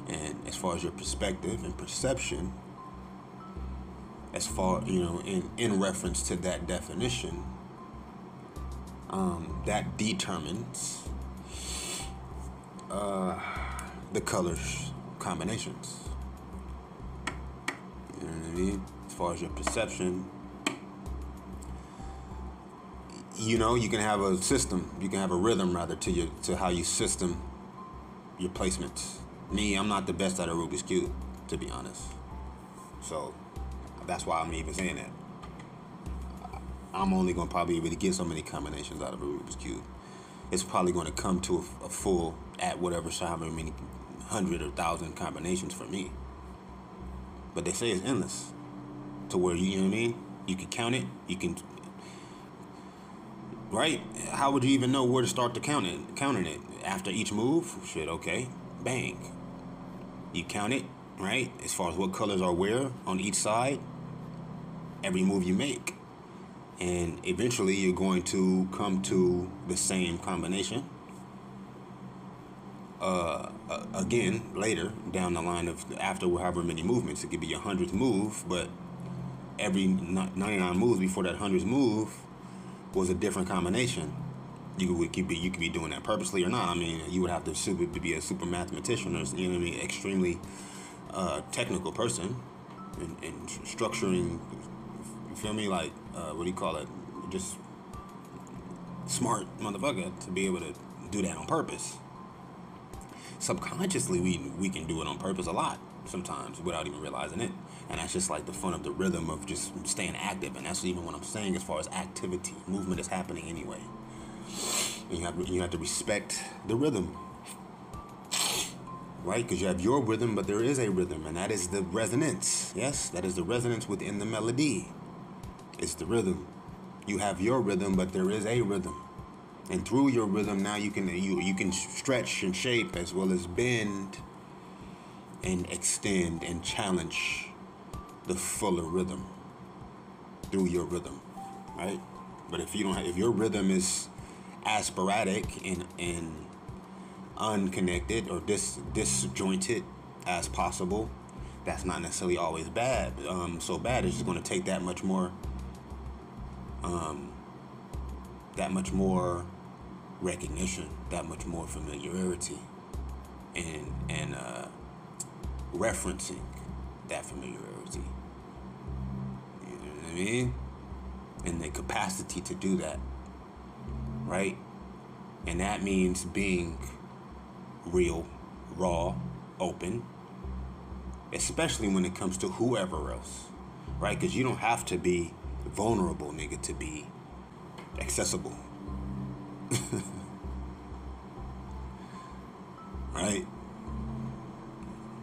Speaker 1: And as far as your perspective and perception, as far, you know, in reference to that definition, that determines the colors combinations. You know what I mean? As far as your perception, you know, you can have a system, you can have a rhythm rather to how you system your placements. Me, I'm not the best at a Rubik's Cube, to be honest. So that's why I'm even saying that. I'm only going to probably be able to get so many combinations out of a Rubik's Cube. It's probably going to come to a full at whatever, however many 100 or 1,000 combinations for me. But they say it's endless, to where, you know what I mean? You can count it, you can, right? How would you even know where to start to counting it? After each move? Shit, okay, bang. You count it, right? As far as what colors are where on each side, every move you make. And eventually you're going to come to the same combination. Again, later, down the line of after however many movements. It could be your 100th move, but every 99 moves before that 100th move was a different combination. You could be doing that purposely or not. I mean, you would have to be a super mathematician, or, you know what I mean, extremely technical person in structuring. You feel me? Like, what do you call it? Just smart motherfucker to be able to do that on purpose. Subconsciously, we can do it on purpose a lot sometimes without even realizing it. And that's just like the fun of the rhythm of just staying active. And that's even what I'm saying as far as activity. Movement is happening anyway. And you have to respect the rhythm. Right? Because you have your rhythm, but there is a rhythm. And that is the resonance. Yes? That is the resonance within the melody. It's the rhythm. You have your rhythm, but there is a rhythm. And through your rhythm, now you can stretch and shape as well as bend and extend and challenge the fuller rhythm through your rhythm, right? But if your rhythm is as sporadic and unconnected or disjointed as possible, that's not necessarily always bad. So bad, it's just going to take that much more recognition, that much more familiarity, and referencing that familiarity. You know what I mean? And the capacity to do that, right? And that means being real, raw, open, especially when it comes to whoever else, right? Because you don't have to be vulnerable, nigga, to be accessible. Right?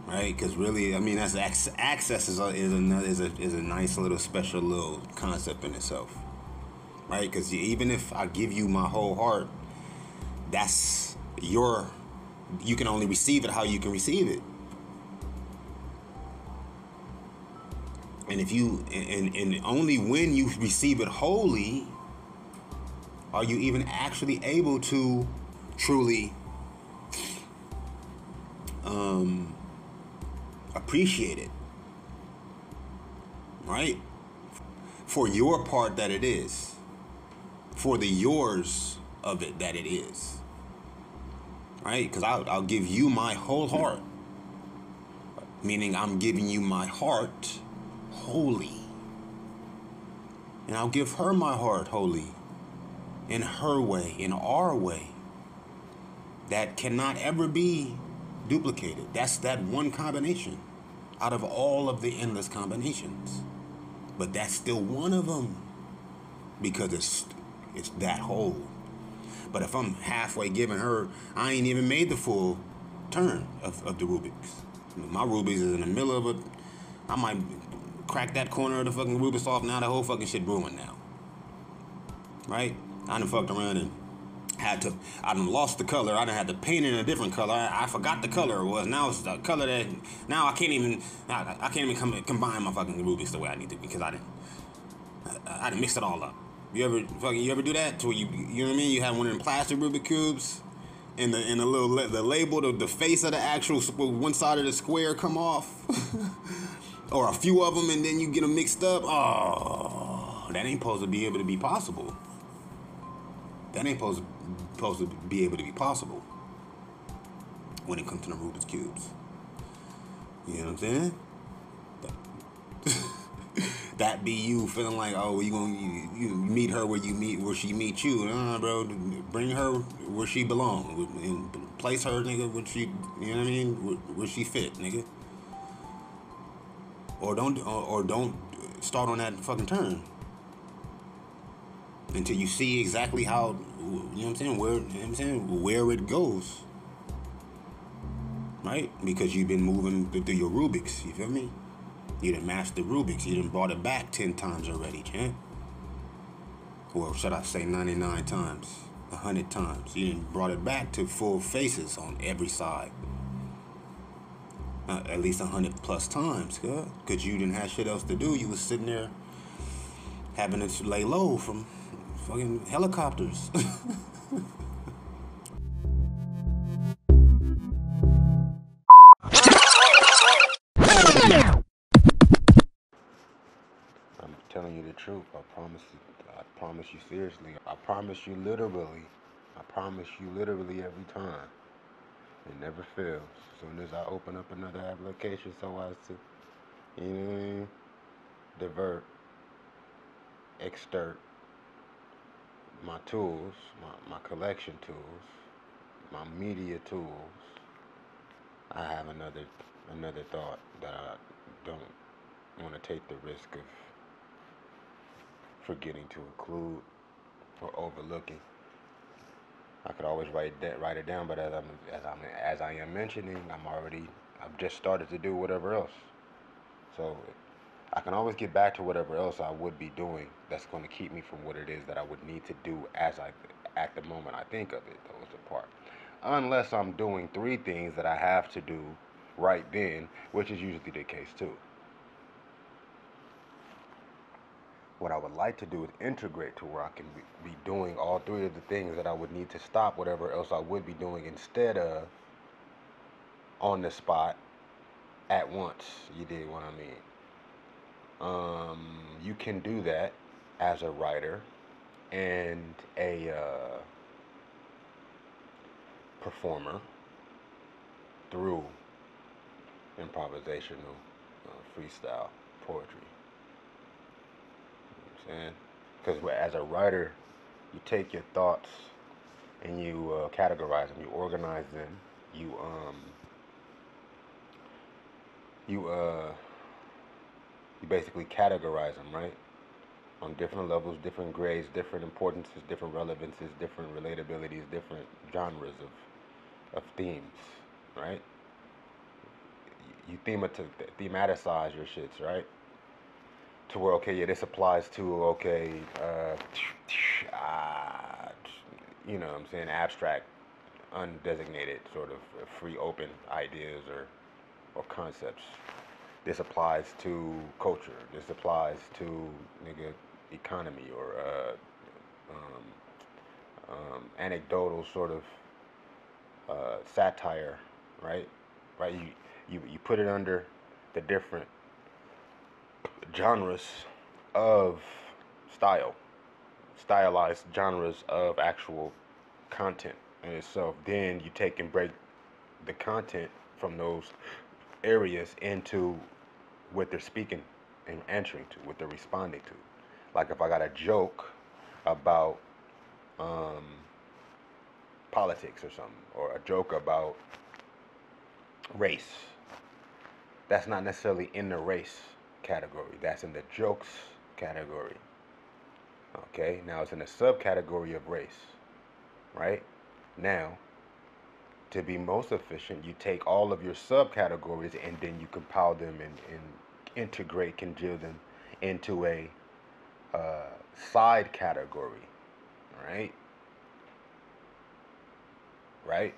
Speaker 1: Right? Because really, I mean, that's access is a nice little special little concept in itself. Right? Because even if I give you my whole heart, that's you can only receive it how you can receive it. And if you and only when you receive it wholly are you even actually able to truly appreciate it, right? For your part that it is, for the yours of it that it is. Right? Because I'll give you my whole heart. Meaning I'm giving you my heart wholly. And I'll give her my heart wholly. In her way, in our way. That cannot ever be duplicated. That's that one combination out of all of the endless combinations. But that's still one of them because it's that whole. But if I'm halfway giving her, I ain't even made the full turn of the Rubik's. My Rubik's is in the middle of it. I might crack that corner of the fucking Rubik's off. Now the whole fucking shit ruined now. Right? I done fucked around and I done lost the color. I done had to paint it in a different color. I forgot the color it was. Now it's the color that, now I can't even combine my fucking Rubik's the way I need to because I done mixed it all up. You ever do that? To you know what I mean? You have one of them plastic Rubik cubes, and the label, the face of the actual one side of the square come off, or a few of them, and then you get them mixed up. Oh, that ain't supposed to be able to be possible. That ain't supposed to be able to be possible when it comes to the Rubik's cubes. You know what I'm saying? That be you feeling like, oh, you meet her where she meet you. Nah, bro, bring her where she belong and place her, nigga, where she, you know what I mean, where she fit, nigga. Or don't start on that fucking turn until you see exactly how, you know what I'm saying, where it goes, right? Because you've been moving through your Rubik's, you feel me? You done mastered the Rubik's. You done brought it back 10 times already, champ. Or should I say 99 times, 100 times. You done brought it back to full faces on every side. At least 100 plus times, because you didn't have shit else to do. You was sitting there having to lay low from fucking helicopters. I'm telling you the truth. I promise you seriously. I promise you literally. I promise you literally every time. It never fails. As soon as I open up another application so as to, you know what I mean, divert, extort my tools, my collection tools, my media tools, I have another thought that I don't want to take the risk of forgetting to include or overlooking. I could always write it down, but as I am mentioning, I've just started to do whatever else. So I can always get back to whatever else I would be doing that's going to keep me from what it is that I would need to do at the moment I think of it. Those apart, unless I'm doing 3 things that I have to do right then, which is usually the case too. What I would like to do is integrate to where I can be doing all 3 of the things that I would need to stop whatever else I would be doing instead of on the spot at once. You dig what I mean? You can do that as a writer and a performer through improvisational freestyle poetry. You know what I'm saying? Because as a writer, you take your thoughts and you categorize them, you organize them, you basically categorize them, right? On different levels, different grades, different importances, different relevances, different relatabilities, different genres of themes, right? You thematicize your shits, right? To where, okay, yeah, this applies to, okay, you know what I'm saying, abstract, undesignated, sort of free, open ideas or concepts. This applies to culture. This applies to, nigga, economy or anecdotal sort of satire, right? Right. You put it under the different genres of stylized genres of actual content in itself. Then you take and break the content from those areas into what they're speaking and answering to, what they're responding to. Like if I got a joke about politics or something, or a joke about race, that's not necessarily in the race category. That's in the jokes category. Okay, now it's in a subcategory of race, right? Now, to be most efficient, you take all of your subcategories and then you compile them and integrate, congeal them into a side category, right? Right?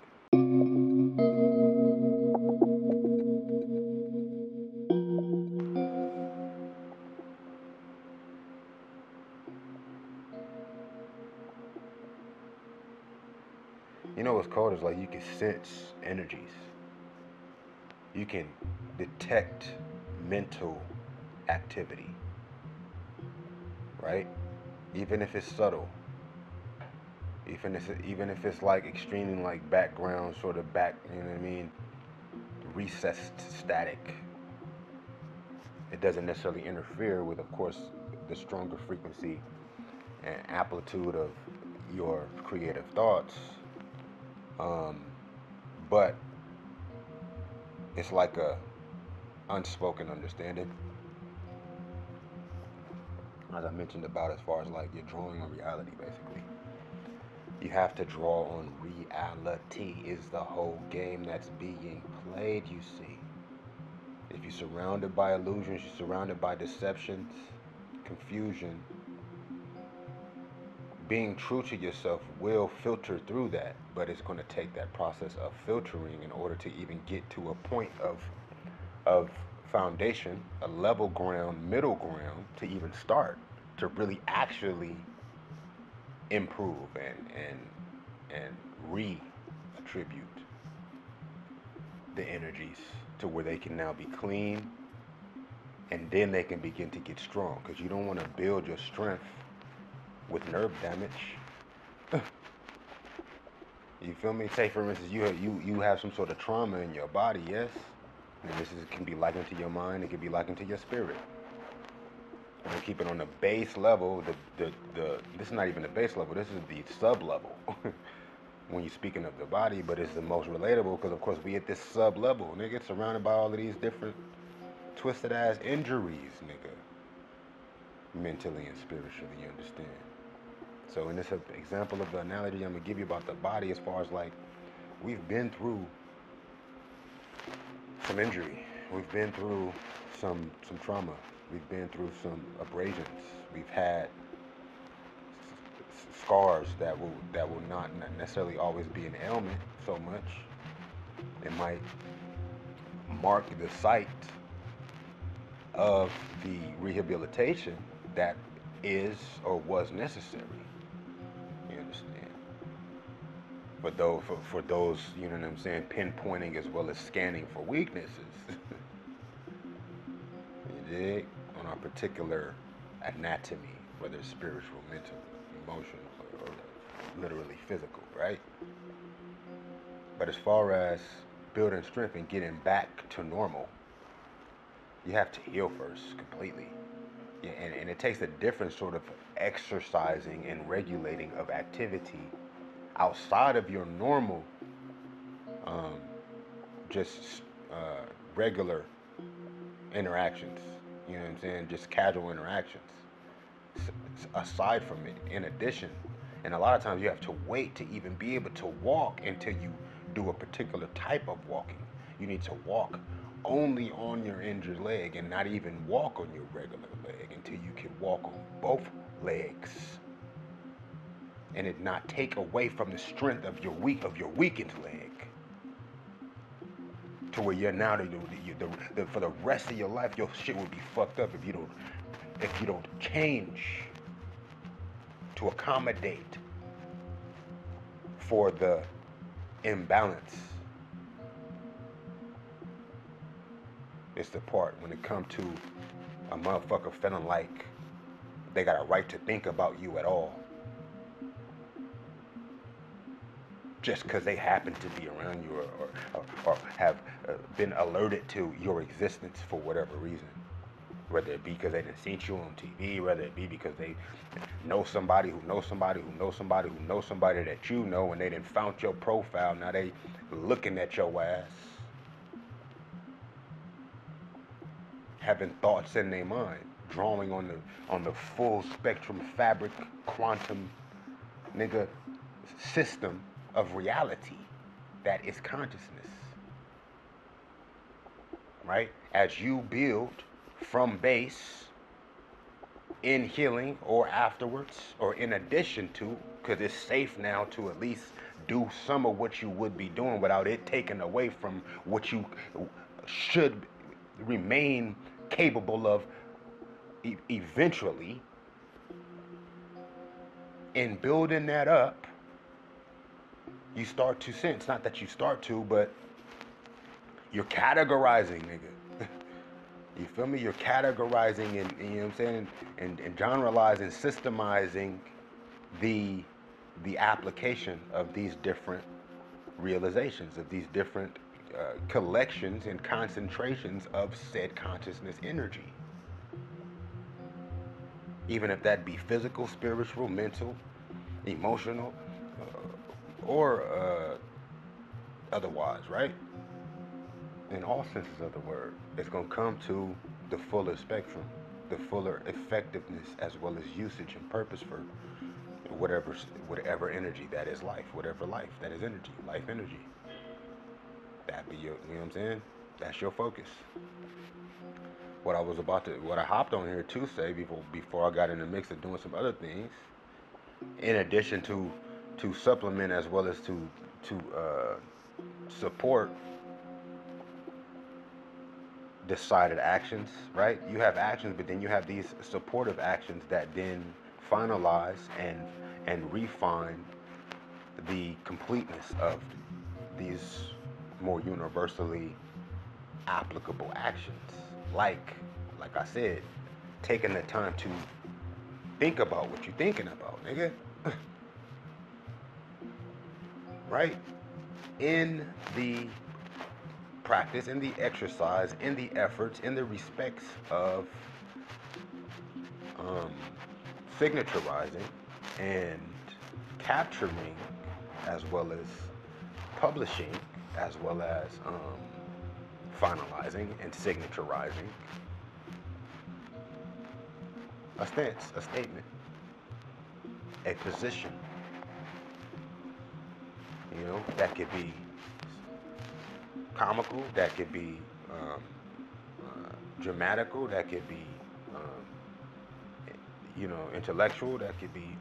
Speaker 1: You know what's called is like you can sense energies. You can detect mental activity, right? Even if it's subtle. Even if it's like extremely like background sort of back, you know what I mean? Recessed static. It doesn't necessarily interfere with, of course, the stronger frequency and amplitude of your creative thoughts. But it's like a unspoken understanding, as I mentioned about, as far as like you're drawing on reality, basically. You have to draw on reality is the whole game that's being played, you see. If you're surrounded by illusions, you're surrounded by deceptions, confusion, being true to yourself will filter through that, but it's going to take that process of filtering in order to even get to a point of foundation, a level ground, middle ground, to even start to really actually improve and re-attribute the energies to where they can now be clean, and then they can begin to get strong, because you don't want to build your strength with nerve damage. You feel me? Say for instance, you have some sort of trauma in your body, yes? And can be likened to your mind, it can be likened to your spirit. And keep it on the base level, this is not even the base level, this is the sub level. When you're speaking of the body, but it's the most relatable because of course we at this sub level, nigga, surrounded by all of these different twisted ass injuries, nigga. Mentally and spiritually, you understand? So in this example of the analogy I'm gonna give you about the body, as far as like, we've been through some injury, we've been through some trauma, we've been through some abrasions, we've had scars that will not necessarily always be an ailment so much. It might mark the site of the rehabilitation that is or was necessary. You understand? For those, you know what I'm saying, pinpointing as well as scanning for weaknesses. You dig? On our particular anatomy, whether it's spiritual, mental, emotional, or literally physical, right? But as far as building strength and getting back to normal, you have to heal first completely. Yeah, and it takes a different sort of exercising and regulating of activity outside of your normal, just regular interactions. You know what I'm saying? Just casual interactions. Aside from it, in addition, and a lot of times you have to wait to even be able to walk until you do a particular type of walking. You need to walk only on your injured leg and not even walk on your regular leg until you can walk on both legs, and it not take away from the strength of your weakened leg, to where you're now for the rest of your life your shit will be fucked up if you don't change to accommodate for the imbalance. It's the part when it comes to a motherfucker feeling like they got a right to think about you at all. just because they happen to be around you or have been alerted to your existence for whatever reason. Whether it be because they done seen you on TV, whether it be because they know somebody who knows somebody who knows somebody who knows somebody that you know, and they done found your profile. Now they looking at your ass, having thoughts in their mind, drawing on the full spectrum fabric quantum nigga system of reality that is consciousness. Right? As you build from base in healing or afterwards or in addition to, because it's safe now to at least do some of what you would be doing without it taken away from what you should remain capable of eventually. In building that up, you start to sense, not that you start to, but you're categorizing, nigga. You feel me? You're categorizing and you know what I'm saying, and generalizing, systemizing the application of these different realizations, of these different collections and concentrations of said consciousness energy. Even if that be physical, spiritual, mental, emotional, or otherwise, right? In all senses of the word, it's going to come to the fuller spectrum, the fuller effectiveness as well as usage and purpose for whatever energy that is life, whatever life that is energy, life energy. That be your, you know what I'm saying? That's your focus. What I hopped on here to say before I got in the mix of doing some other things, in addition to supplement as well as to support decided actions, right? You have actions, but then you have these supportive actions that then finalize and refine the completeness of these more universally applicable actions. Like I said, taking the time to think about what you're thinking about, nigga. Right? In the practice, in the exercise, in the efforts, in the respects of signaturizing and capturing, as well as publishing, as well as finalizing and signaturizing a stance, a statement, a position. You know, that could be comical, that could be dramatical, that could be you know, intellectual, that could be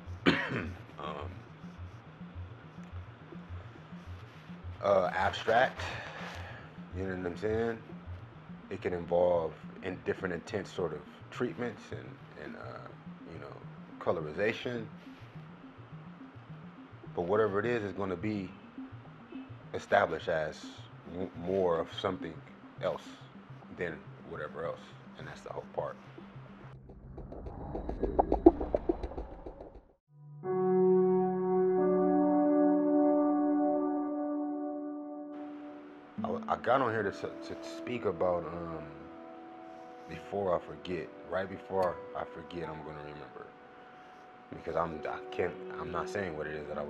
Speaker 1: abstract. You know what I'm saying? It can involve in different intense sort of treatments and you know, colorization. But whatever it is going to be established as more of something else than whatever else, and that's the whole part. I got on here to speak about before I forget. Right before I forget, I'm gonna remember, because I'm not saying what it is that I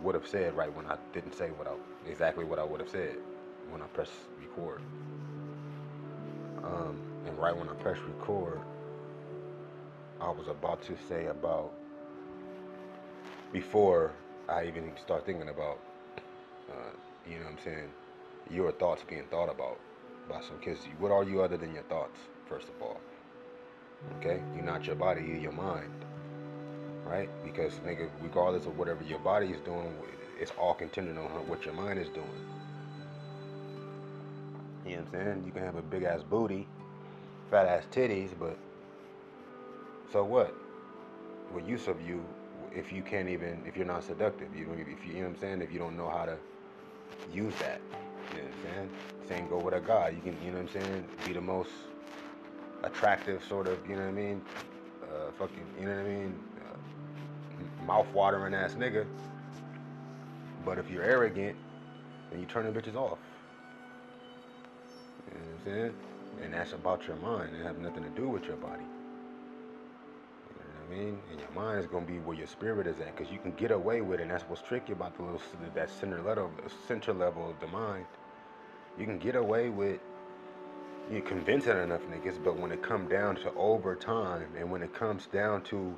Speaker 1: would have said right when I didn't say exactly what I would have said when I pressed record. And right when I pressed record, I was about to say about, before I even start thinking about, you know what I'm saying, your thoughts being thought about by some kids. What are you other than your thoughts, first of all? Okay? You're not your body, you're your mind. Right? Because, nigga, regardless of whatever your body is doing, it's all contingent on what your mind is doing. You know what I'm saying? You can have a big ass booty, fat ass titties, but so what? What use of you if you can't even, if you're not seductive? You know what I'm saying? If you don't know how to use that. You know what I'm saying? Same go with a guy. You can, you know what I'm saying, be the most attractive sort of, you know what I mean, fucking, you know what I mean, mouth-watering ass nigga. But if you're arrogant, then you turn the bitches off. You know what I'm saying? And that's about your mind. It has nothing to do with your body. You know what I mean? And your mind is going to be where your spirit is at, because you can get away with it. And that's what's tricky about that center level of the mind. You can get away with you convincing enough niggas, but when it comes down to over time, and when it comes down to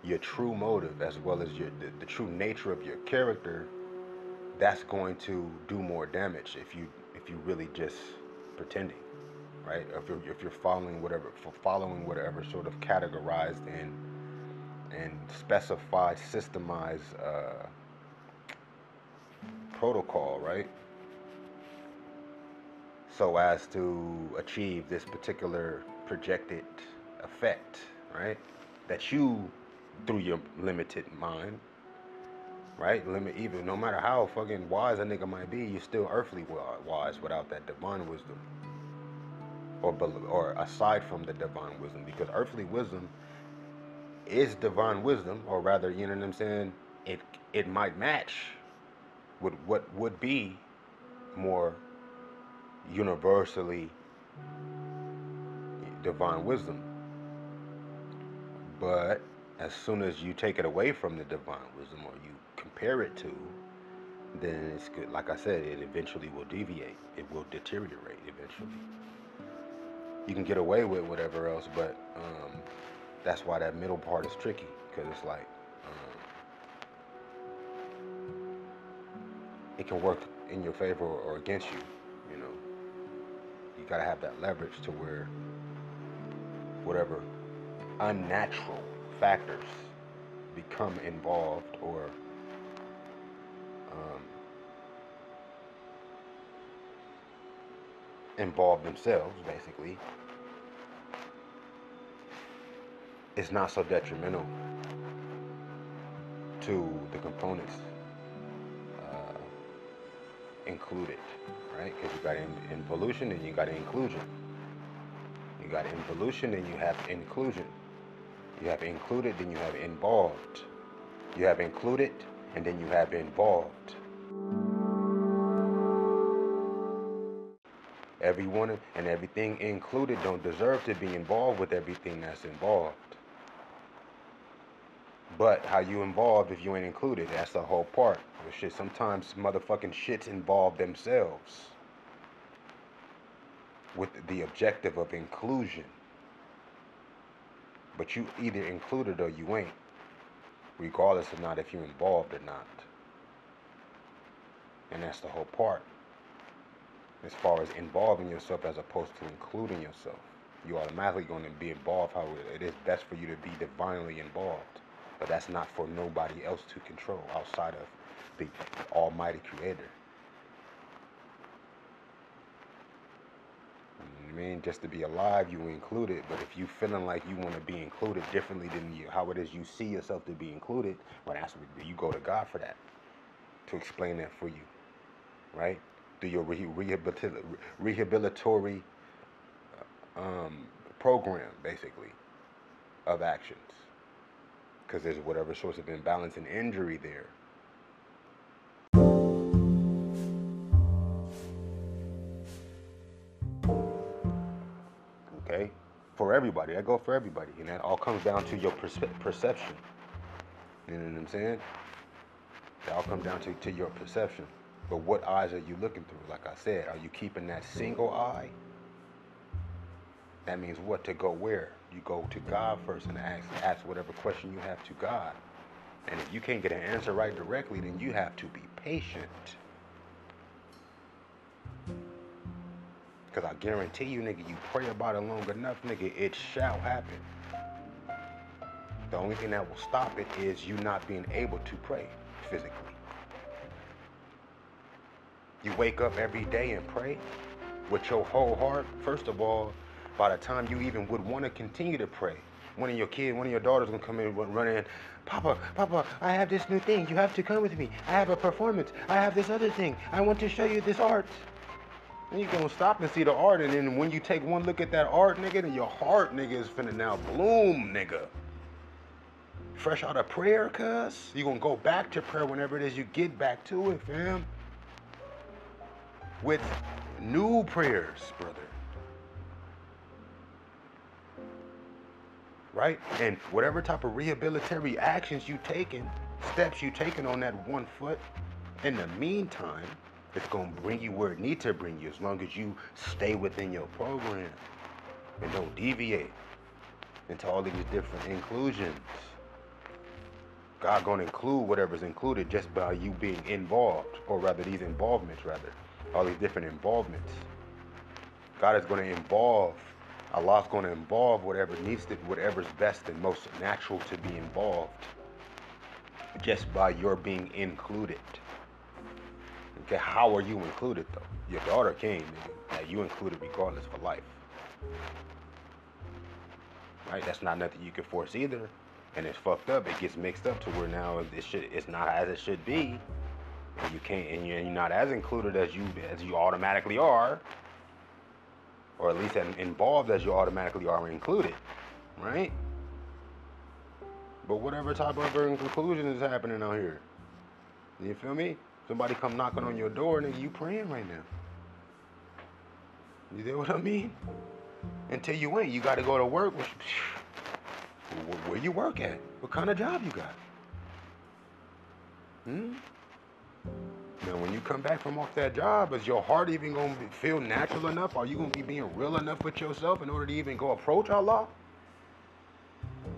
Speaker 1: your true motive, as well as the true nature of your character, that's going to do more damage if you really just pretending, right? If you're following whatever sort of categorized and specified, systemized protocol, right? So as to achieve this particular projected effect, right? That you, through your limited mind, right? Even no matter how fucking wise a nigga might be, you're still earthly wise without that divine wisdom, or aside from the divine wisdom, because earthly wisdom is divine wisdom, or rather, you know what I'm saying? It might match with what would be more universally divine wisdom, but as soon as you take it away from the divine wisdom, or you compare it to, then it's good. Like I said, it eventually will deviate. It will deteriorate eventually. You can get away with whatever else, but that's why that middle part is tricky, because it's like it can work in your favor or against you. You know, you gotta have that leverage to where whatever unnatural factors become involved, or involve themselves, basically, it's not so detrimental to the components included, right? Because you got involution and you got inclusion. You got involution and you have inclusion. You have included, then you have involved. You have included, and then you have involved. Everyone and everything included don't deserve to be involved with everything that's involved. But how you involved if you ain't included? That's the whole part. Shit, sometimes motherfucking shits involve themselves with the objective of inclusion. But you either included or you ain't, regardless of not if you're involved or not. And that's the whole part. As far as involving yourself as opposed to including yourself, you automatically going to be involved how it is best for you to be divinely involved. But that's not for nobody else to control outside of the almighty creator. You know what I mean? Just to be alive, you included. But if you feeling like you want to be included differently than how it is you see yourself to be included, well, that's what you go to God for that, to explain that for you, right? Through your rehabilitatory program, basically, of actions. Because there's whatever source of imbalance and injury there. Okay? For everybody. That goes for everybody. And that all comes down to your perception. You know what I'm saying? It all comes down to your perception. But what eyes are you looking through? Like I said, are you keeping that single eye? That means what? To go where? You go to God first and ask whatever question you have to God. And if you can't get an answer right directly, then you have to be patient. Because I guarantee you, nigga, you pray about it long enough, nigga, it shall happen. The only thing that will stop it is you not being able to pray physically. You wake up every day and pray with your whole heart. First of all, by the time you even would want to continue to pray, one of your daughters gonna come in and run in, Papa, I have this new thing. You have to come with me. I have a performance. I have this other thing. I want to show you this art. And you're gonna stop and see the art, and then when you take one look at that art, nigga, then your heart, nigga, is finna now bloom, nigga. fresh out of prayer, cuz. You're going to go back to prayer whenever it is you get back to it, fam. With new prayers, brother. Right? And whatever type of rehabilitatory actions you taking, steps you taking on that one foot, in the meantime, it's going to bring you where it needs to bring you as long as you stay within your program and don't deviate into all these different inclusions. God going to include whatever's included just by you being involved, or rather these involvements, all these different involvements. God is going to involve, Allah's going to involve whatever needs to, whatever's best and most natural to be involved just by your being included. Okay, how are you included though? Your daughter came, nigga. Now you included regardless for life. Right? That's not nothing you can force either. And it's fucked up. It gets mixed up to where now it's not as it should be. And you can't, and you're not as included as you automatically are. Or at least as involved as you automatically are included. Right? But whatever type of inclusion is happening out here. You feel me? Somebody come knocking on your door, nigga, you praying right now. You know what I mean? Until you ain't, you got to go to work. Where you work at? What kind of job you got? Now, when you come back from off that job, is your heart even going to feel natural enough? Are you going to be being real enough with yourself in order to even go approach Allah?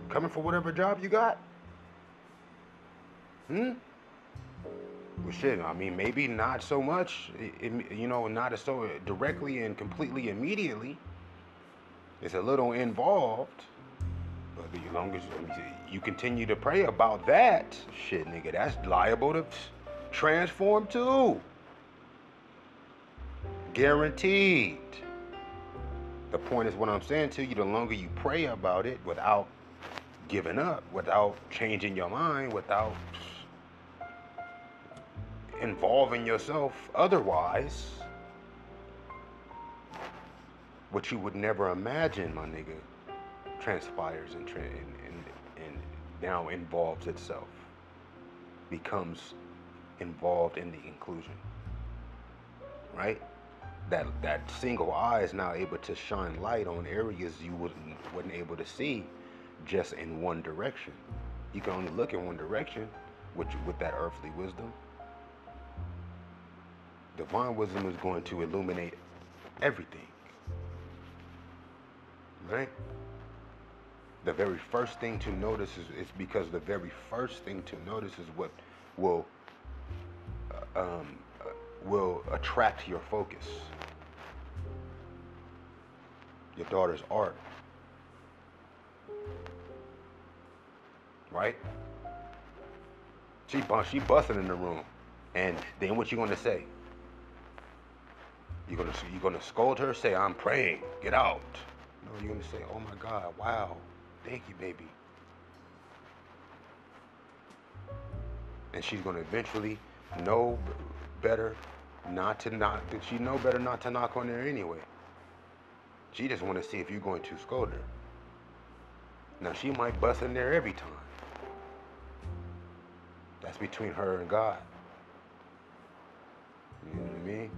Speaker 1: Coming for whatever job you got? Well, shit, I mean, maybe not so much, you know, not so directly and completely immediately. It's a little involved. But as long as you continue to pray about that, shit, nigga, that's liable to transform too. Guaranteed. The point is what I'm saying to you, the longer you pray about it without giving up, without changing your mind, without involving yourself otherwise, what you would never imagine, my nigga, transpires and now involves itself, becomes involved in the inclusion, right? That single eye is now able to shine light on areas you wasn't able to see just in one direction. You can only look in one direction with that earthly wisdom. Divine wisdom is going to illuminate everything, right? The very first thing to notice is because the very first thing to notice is what will attract your focus. Your daughter's art, right? She busting in the room, and then what you gonna say? You're gonna scold her, say, I'm praying, get out. No, you're gonna say, oh my God, wow, thank you, baby. And she's gonna eventually know better not to knock on there anyway. She just wanna see if you're going to scold her. Now she might bust in there every time. That's between her and God. You know what I mean?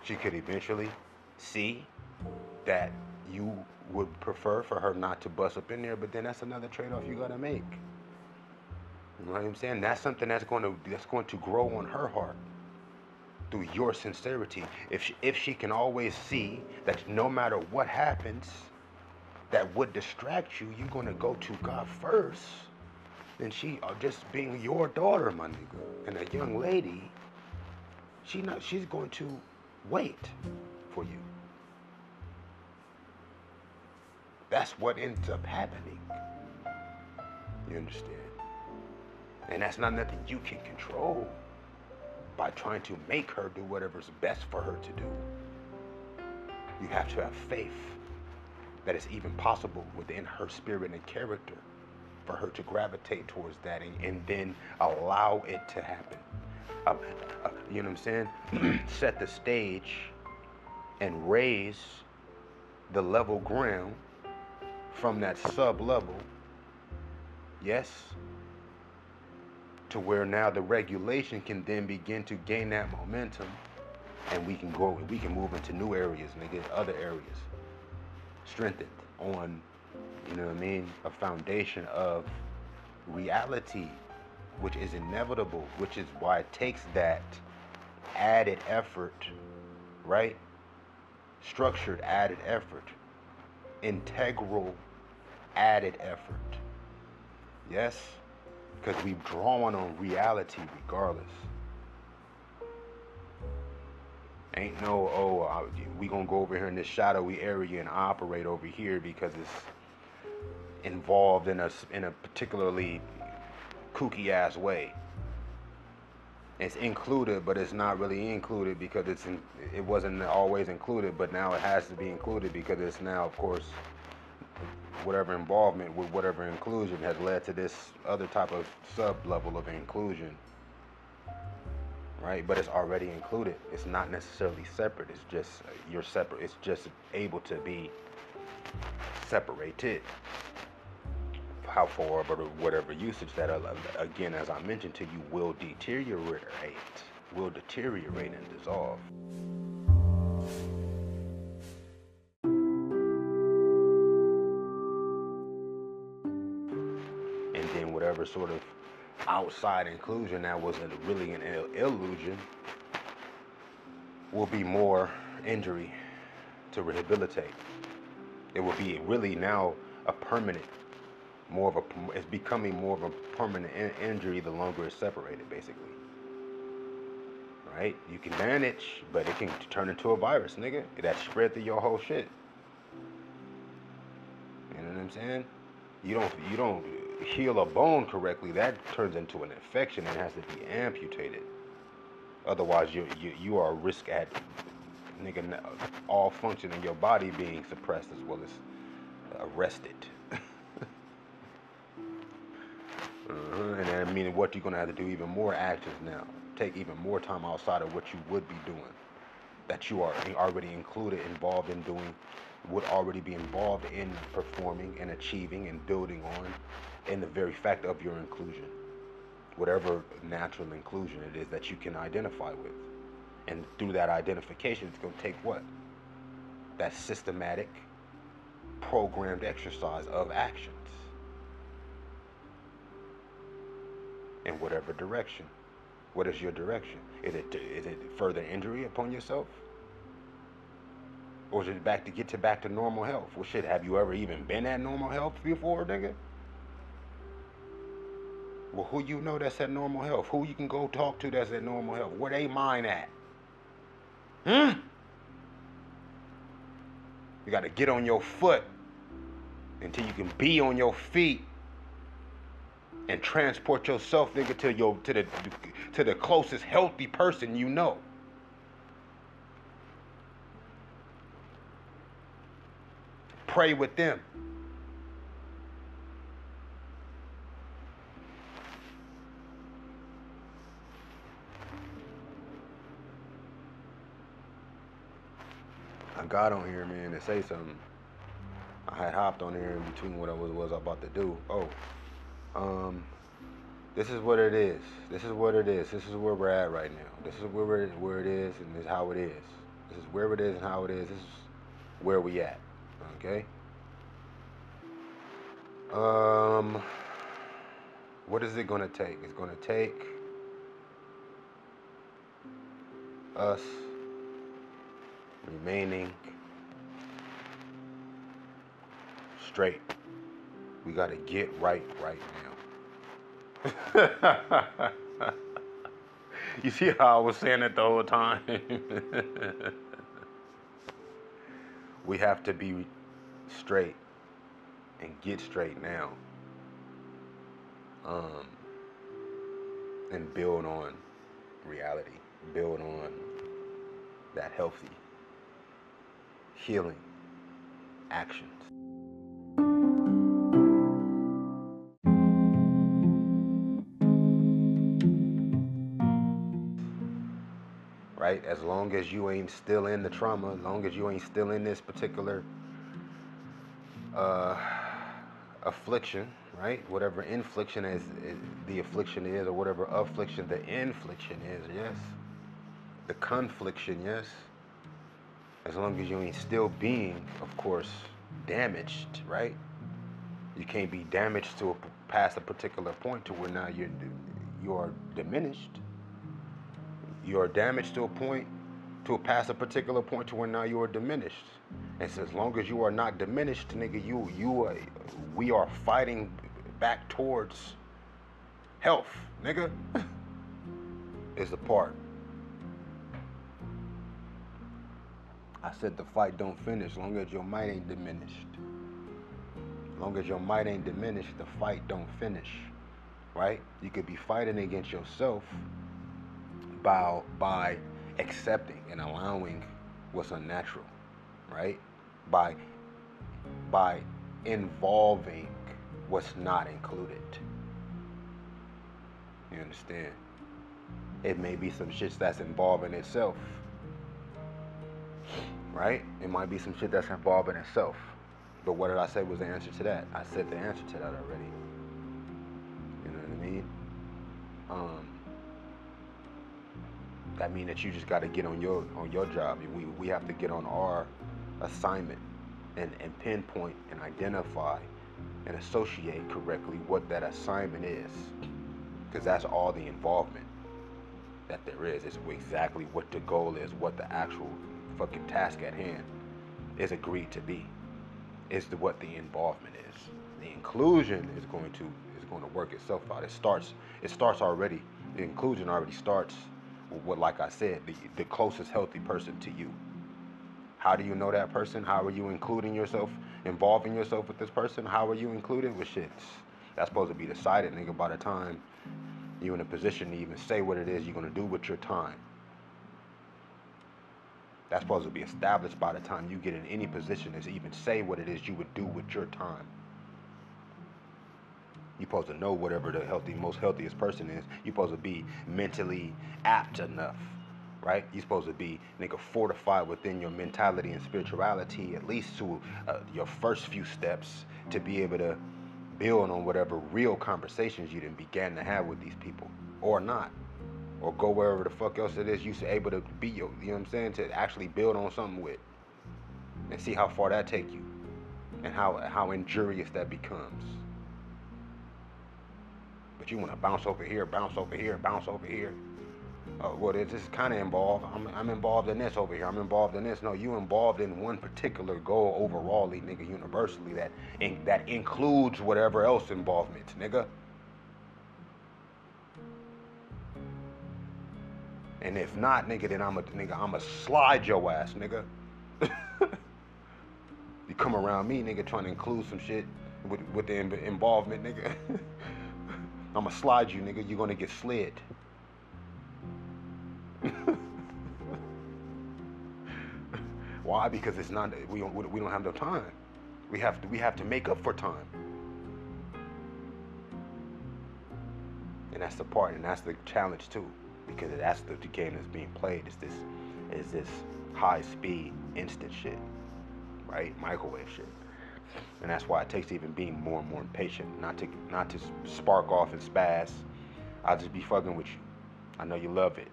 Speaker 1: She could eventually see that you would prefer for her not to bust up in there, but then that's another trade-off you gotta make. You know what I'm saying? That's something that's going to grow on her heart through your sincerity. If she can always see that no matter what happens that would distract you, you're gonna go to God first. Then she, just being your daughter, my nigga, and a young lady, she's going to wait for you. That's what ends up happening. You understand? And that's not nothing you can control by trying to make her do whatever's best for her to do. You have to have faith that it's even possible within her spirit and character for her to gravitate towards that and then allow it to happen. You know what I'm saying? Set the stage and raise the level ground from that sub-level Yes. To where now the regulation can then begin to gain that momentum, and we can move into new areas, nigga, other areas. Strengthened on, you know what I mean, a foundation of reality, which is inevitable, which is why it takes that added effort, right? Structured added effort, integral added effort. Yes? Because we've drawn on reality regardless. Ain't no, we gonna go over here in this shadowy area and operate over here because it's involved in a particularly kooky ass way. It's included, but it's not really included because it wasn't always included, but now it has to be included because it's now, of course, whatever involvement with whatever inclusion has led to this other type of sub-level of inclusion, right? But it's already included. It's not necessarily separate. It's just, you're separate. It's just able to be separated. How far, but whatever usage that, again, as I mentioned to you, will deteriorate and dissolve. And then whatever sort of outside inclusion that was really an illusion will be more injury to rehabilitate. It will be really now a permanent, it's becoming more of a permanent injury the longer it's separated, basically. Right? You can manage, but it can turn into a virus, nigga. That spread through your whole shit. You know what I'm saying? You don't heal a bone correctly, that turns into an infection and has to be amputated. Otherwise, you are a risk at, nigga, all function in your body being suppressed as well as arrested. And that meaning what you're gonna have to do even more actions now. Take even more time outside of what you would be doing. That you are already included, involved in doing, would already be involved in performing and achieving and building on, in the very fact of your inclusion. Whatever natural inclusion it is that you can identify with. And through that identification, it's gonna take what? That systematic, programmed exercise of actions. In whatever direction. What is your direction? Is it further injury upon yourself? Or is it back to normal health? Well, shit, have you ever even been at normal health before, nigga? Well, who you know that's at normal health? Who you can go talk to that's at normal health? Where they mind at? You got to get on your foot until you can be on your feet. And transport yourself, nigga, to the closest healthy person you know. Pray with them. I got on here, man, to say something. I had hopped on here in between what I was about to do. This is what it is. This is what it is. This is where we're at right now. This is where it is, and this is how it is. This is where it is and how it is. This is where we at. Okay? What is it gonna take? It's gonna take us remaining straight. We gotta get right now. You see how I was saying it the whole time? We have to be straight and get straight now. And build on reality. Build on that healthy, healing actions. Right? As long as you ain't still in the trauma, as long as you ain't still in this particular affliction, right? Whatever infliction is the affliction is, or whatever affliction the infliction is, yes. The confliction, yes. As long as you ain't still being, of course, damaged, right? You can't be damaged to past a particular point to where now you are diminished. You are damaged to a point, to past a particular point to where now you are diminished. And so as long as you are not diminished, nigga, we are fighting back towards health, nigga. Is the part. I said the fight don't finish long as your might ain't diminished. Long as your might ain't diminished, the fight don't finish, right? You could be fighting against yourself by accepting and allowing what's unnatural, right? By involving what's not included. You understand? It may be some shit that's involving itself, right? It might be some shit that's involving itself. But what did I say was the answer to that? I said the answer to that already. You know what I mean? That means that you just got to get on your job. We have to get on our assignment and pinpoint and identify and associate correctly what that assignment is, because that's all the involvement that there is. It's exactly what the goal is, what the actual fucking task at hand is agreed to be. Is what the involvement is. The inclusion is going to work itself out. It starts already. The inclusion already starts with what, like I said, the closest healthy person to you. How do you know that person? How are you including yourself, involving yourself with this person? How are you included with shit? That's supposed to be decided, nigga, by the time you're in a position to even say what it is you're gonna do with your time. That's supposed to be established by the time you get in any position to even say what it is you would do with your time. You're supposed to know whatever the most healthiest person is. You're supposed to be mentally apt enough, right? You're supposed to be, nigga, fortified within your mentality and spirituality, at least to your first few steps, to be able to build on whatever real conversations you done began to have with these people, or not. Or go wherever the fuck else it is you're able to be, you know what I'm saying, to actually build on something with, and see how far that take you, and how injurious that becomes. But you want to bounce over here, bounce over here, bounce over here. Well, this is kind of involved. I'm involved in this over here. I'm involved in this. No, you involved in one particular goal overallly, nigga, universally, that includes whatever else involvement, nigga. And if not, nigga, then I'ma slide your ass, nigga. You come around me, nigga, trying to include some shit with the involvement, nigga. I'ma slide you, nigga. You're gonna get slid. Why? Because it's not. We don't have no time. We have to make up for time. And that's the part, and that's the challenge too. Because that's the game that's being played. Is this high speed, instant shit, right? Microwave shit, and that's why it takes even being more and more impatient, not to spark off and spaz. I'll just be fucking with you. I know you love it,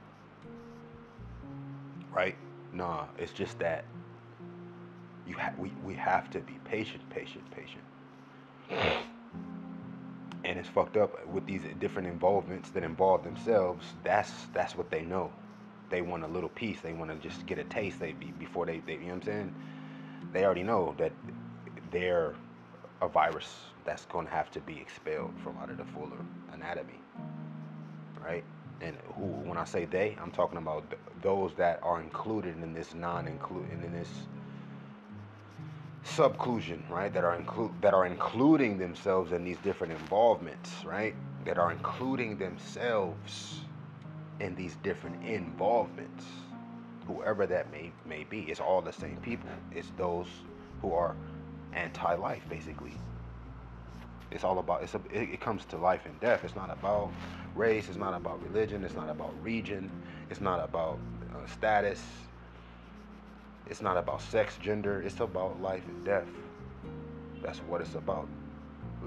Speaker 1: right? Nah, it's just that we have to be patient. And it's fucked up with these different involvements that involve themselves. That's what they know. They want a little piece. They want to just get a taste. Before they you know what I'm saying? They already know that they're a virus that's going to have to be expelled from out of the fuller anatomy, right? And when I say they, I'm talking about those that are included in this in this subclusion, right? That are including themselves in these different involvements, right? That are including themselves in these different involvements, whoever that may be. It's all the same people. It's those who are anti-life, basically. It's all about, it comes to life and death. It's not about race. It's not about religion. It's not about region. It's not about status. It's not about sex, gender. It's about life and death. That's what it's about.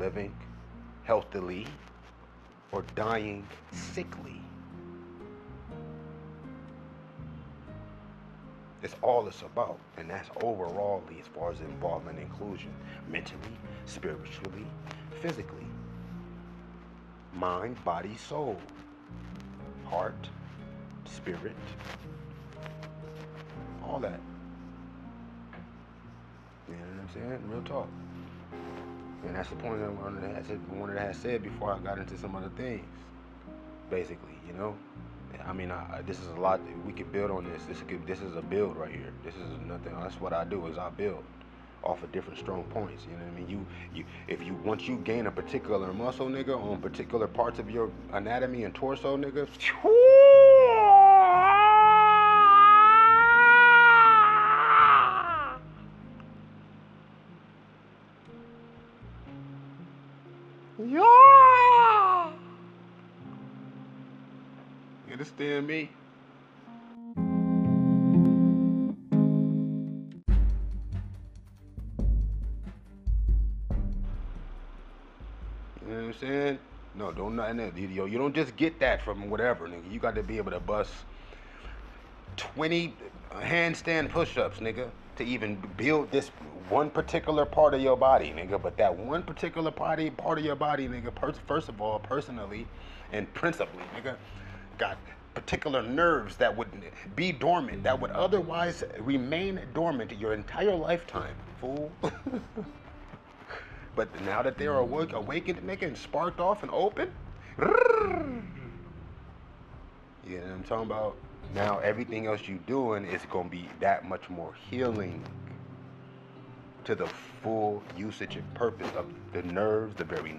Speaker 1: living healthily or dying sickly. It's all it's about, and that's overall as far as involvement and inclusion, mentally, spiritually, physically, mind, body, soul, heart, spirit, all that. You know what I'm saying? Real talk. And that's the point that I wanted to have said before I got into some other things. Basically, you know. I mean, this is a lot. We could build on this. This is a build right here. This is nothing. That's what I do. Is I build off of different strong points. You know what I mean? Once you gain a particular muscle, nigga, on particular parts of your anatomy and torso, nigga. Yeah. You understand me? You know what I'm saying? No, don't nothing. You don't just get that from whatever, nigga. You got to be able to bust 20 handstand push-ups, nigga, to even build this one particular part of your body, nigga. But that one particular part of your body, nigga, first of all, personally and principally, nigga, got particular nerves that would be dormant, that would otherwise remain dormant your entire lifetime, fool. But now that they're awakened, nigga, and sparked off and open, you know what I'm talking about? Now everything else you doing is gonna be that much more healing to the full usage and purpose of the nerves, the very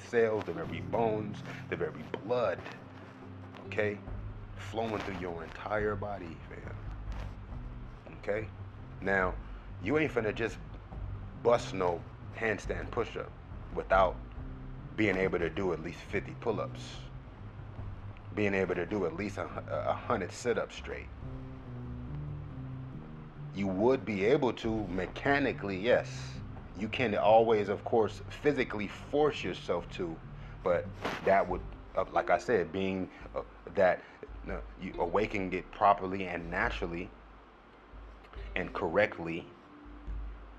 Speaker 1: cells, the very bones, the very blood, okay? Flowing through your entire body, fam. Okay? Now, you ain't finna just bust no handstand push-up without being able to do at least 50 pull-ups, being able to do at least 100 sit-ups straight. You would be able to mechanically, yes. You can always, of course, physically force yourself to, but that would, like I said, being that you awaken it properly and naturally and correctly,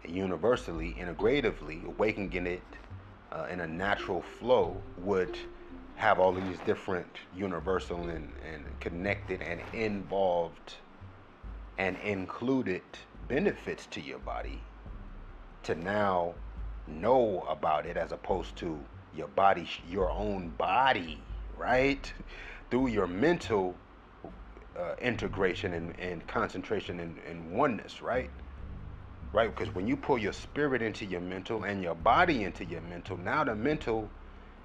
Speaker 1: universally, integratively, awakening it in a natural flow would have all of these different universal and connected and involved and included benefits to your body to now know about it, as opposed to your body, your own body, right? Through your mental integration and concentration and oneness, right? Right? Because when you pull your spirit into your mental and your body into your mental, now the mental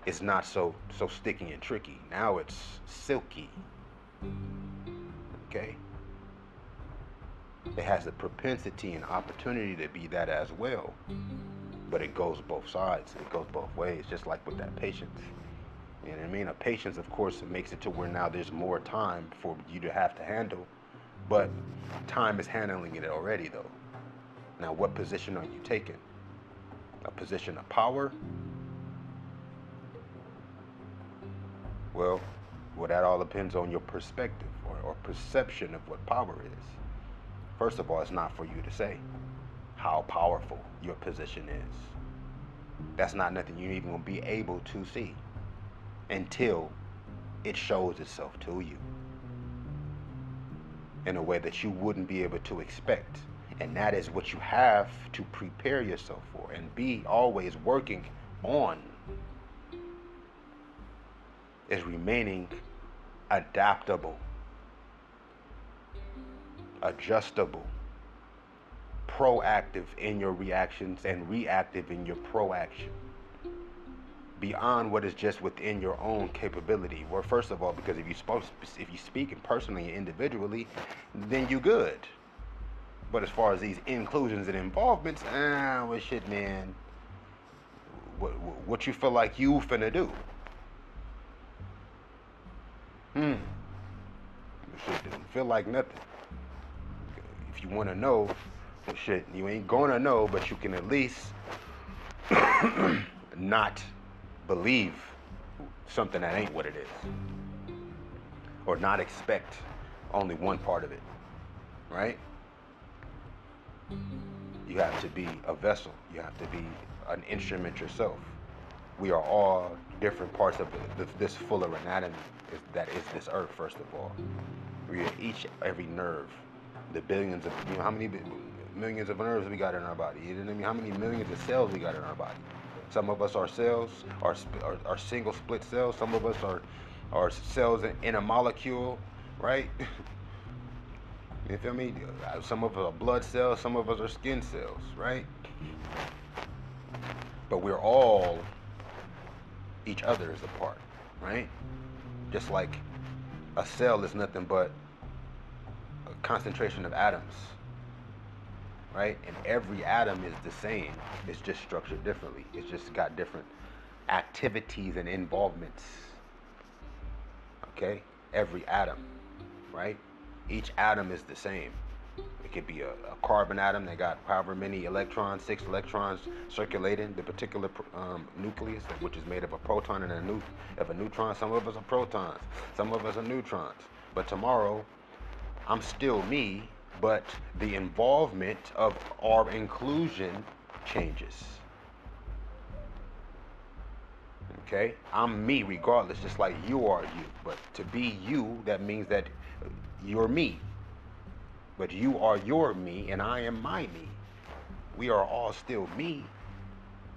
Speaker 1: is not so sticky and tricky. Now it's silky. Okay? It has the propensity and opportunity to be that as well. But it goes both sides. It goes both ways, just like with that patience. You know what I mean? A patience, of course, makes it to where now there's more time for you to have to handle. But time is handling it already, though. Now, what position are you taking? A position of power? Well, that all depends on your perspective or perception of what power is. First of all, it's not for you to say how powerful your position is. That's not nothing you're even going to be able to see until it shows itself to you in a way that you wouldn't be able to expect. And that is what you have to prepare yourself for and be always working on, is remaining adaptable, adjustable, proactive in your reactions and reactive in your proaction, beyond what is just within your own capability. Well, first of all, because if you speak personally and individually, then you good. But as far as these inclusions and involvements, well, shit, man, what you feel like you finna do? Shit didn't feel like nothing. If you want to know, well, shit, you ain't gonna know, but you can at least not believe something that ain't what it is, or not expect only one part of it, right? You have to be a vessel. You have to be an instrument yourself. We are all different parts of this fuller anatomy that is this earth, first of all. We are every nerve, the billions of, how many millions of nerves we got in our body? You know what I mean? How many millions of cells we got in our body? Some of us are cells, are single split cells. Some of us are cells in a molecule, right? You feel me? Some of us are blood cells, some of us are skin cells, right? But we're all each other is a part, right? Just like a cell is nothing but a concentration of atoms, right? And every atom is the same. It's just structured differently. It's just got different activities and involvements, okay? Every atom, right? Each atom is the same. It could be a carbon atom that got however many electrons, 6 electrons circulating the particular nucleus, which is made of a proton and a neutron. Some of us are protons, some of us are neutrons. But tomorrow, I'm still me, but the involvement of our inclusion changes. Okay? I'm me regardless, just like you are you. But to be you, that means that you're me. But you are your me, and I am my me. We are all still me.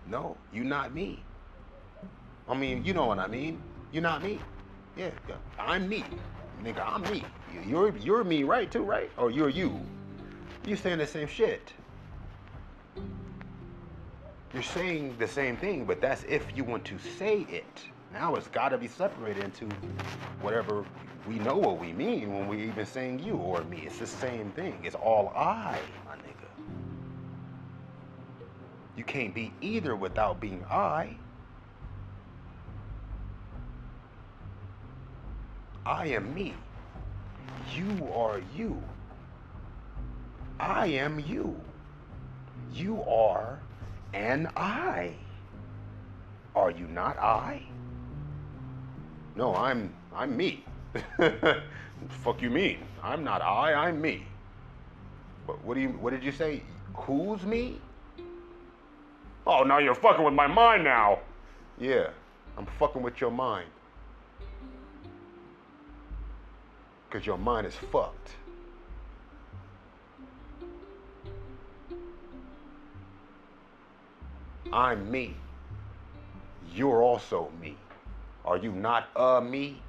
Speaker 1: No, you're not me. I mean, you know what I mean. You're not me. Yeah, I'm me. Nigga, I'm me. You're me, right, too, right? Or you're you. You're saying the same shit. You're saying the same thing, but that's if you want to say it. Now it's got to be separated into whatever we know what we mean when we even saying you or me. It's the same thing. It's all I, my nigga. You can't be either without being I. I am me. You are you. I am you. You are an I. Are you not I? No, I'm me. Fuck you mean? I'm not I, I'm me. But what did you say? Who's me? Oh, now you're fucking with my mind now. Yeah, I'm fucking with your mind. Because your mind is fucked. I'm me. You're also me. Are you not me?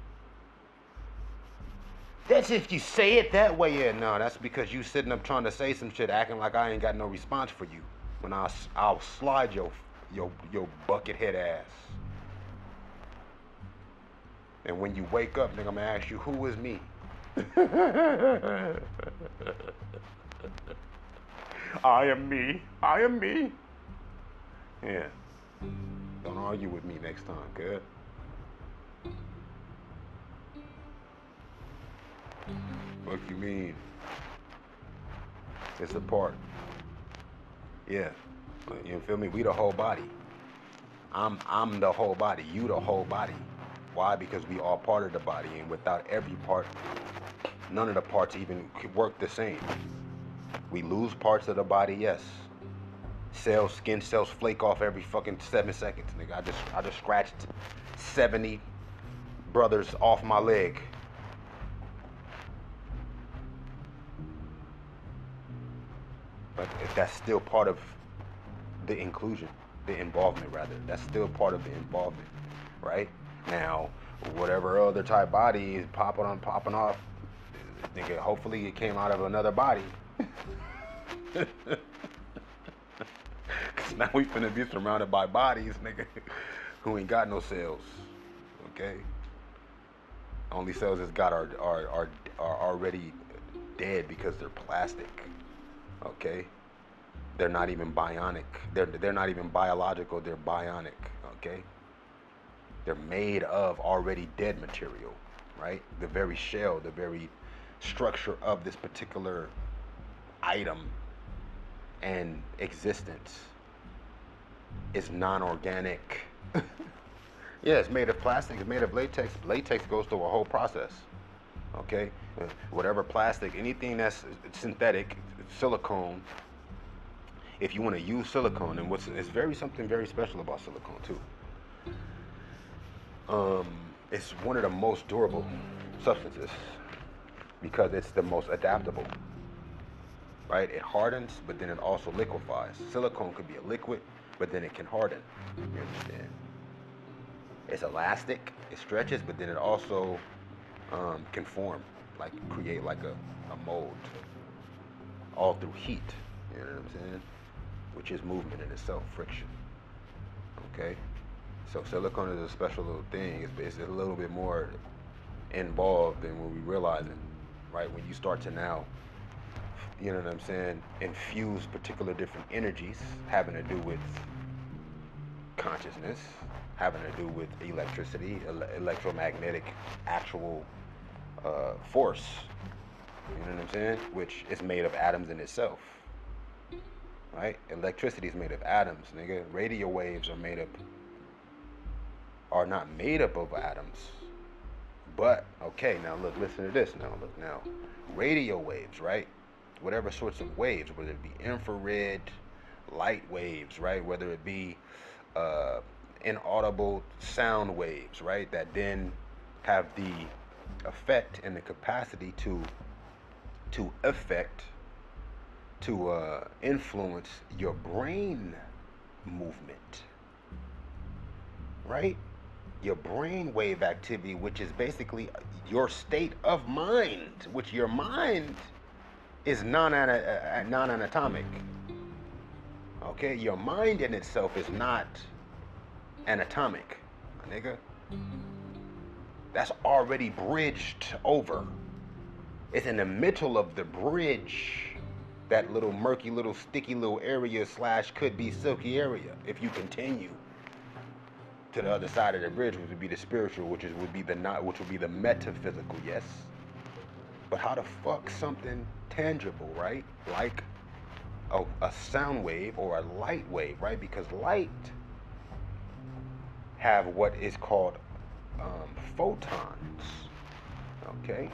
Speaker 1: That's if you say it that way. Yeah, no, that's because you sitting up trying to say some shit, acting like I ain't got no response for you. When I'll slide your bucket head ass. And when you wake up, nigga, I'm gonna ask you, who is me? I am me. I am me. Yeah. Don't argue with me next time, good? What you mean? It's a part. Yeah. You feel me? We the whole body. I'm the whole body. You the whole body. Why? Because we are part of the body, and without every part, none of the parts even work the same. We lose parts of the body, yes. Cells, skin cells flake off every fucking 7 seconds, nigga. I just scratched 70 brothers off my leg. But that's still part of the inclusion, the involvement rather. That's still part of the involvement, right? Now, whatever other type body is popping off, nigga, hopefully it came out of another body. Cause now we finna be surrounded by bodies, nigga, who ain't got no cells. Okay? Only cells it's got are already dead because they're plastic. Okay? They're not even bionic. They're not even biological, they're bionic, okay? They're made of already dead material, right? The very shell, the very structure of this particular item and existence It's non-organic. Yeah, it's made of plastic, it's made of latex. Latex goes through a whole process. Okay? Whatever plastic, anything that's synthetic, silicone, if you want to use silicone, and it's something very special about silicone too. It's one of the most durable substances because it's the most adaptable. Right? It hardens, but then it also liquefies. Silicone could be a liquid, but then it can harden. You understand? It's elastic, it stretches, but then it also can form, like create like a mold, all through heat. You know what I'm saying? Which is movement in itself, friction. Okay? So silicone is a special little thing. It's a little bit more involved than when we realize it, right? When you start to now, you know what I'm saying, infuse particular different energies having to do with consciousness, having to do with electricity, electromagnetic actual force, you know what I'm saying, which is made of atoms in itself, right? Electricity is made of atoms, nigga. Radio waves are not made up of atoms. But, okay, now look, listen to this now, look now. Radio waves, right? Whatever sorts of waves, whether it be infrared, light waves, right? Whether it be inaudible sound waves, right? That then have the effect and the capacity to affect, to influence your brain movement, right? Your brain wave activity, which is basically your state of mind, which your mind is non-anatomic. Okay, your mind in itself is not anatomic, nigga. That's already bridged over. It's in the middle of the bridge, that little murky, little sticky little area / could be silky area. If you continue to the other side of the bridge, which would be the spiritual, which would be the metaphysical, yes. But how the fuck something tangible, right? Like a sound wave or a light wave, right? Because light have what is called photons. Okay?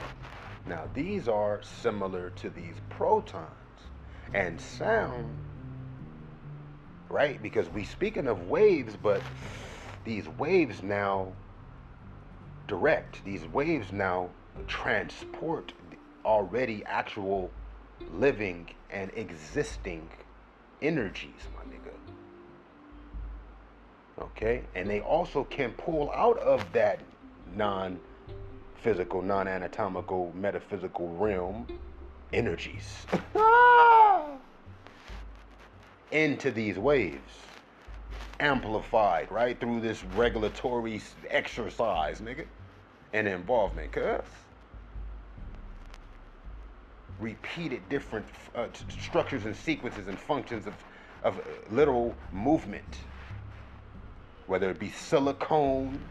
Speaker 1: Now these are similar to these protons. And sound, right? Because we speaking of waves, but these waves now these waves now transport already actual living and existing energies, my nigga. Okay? And they also can pull out of that non-physical, non-anatomical, metaphysical realm energies into these waves, amplified, right, through this regulatory exercise, nigga, and involvement, cuz repeated different structures and sequences and functions of literal movement, whether it be silicone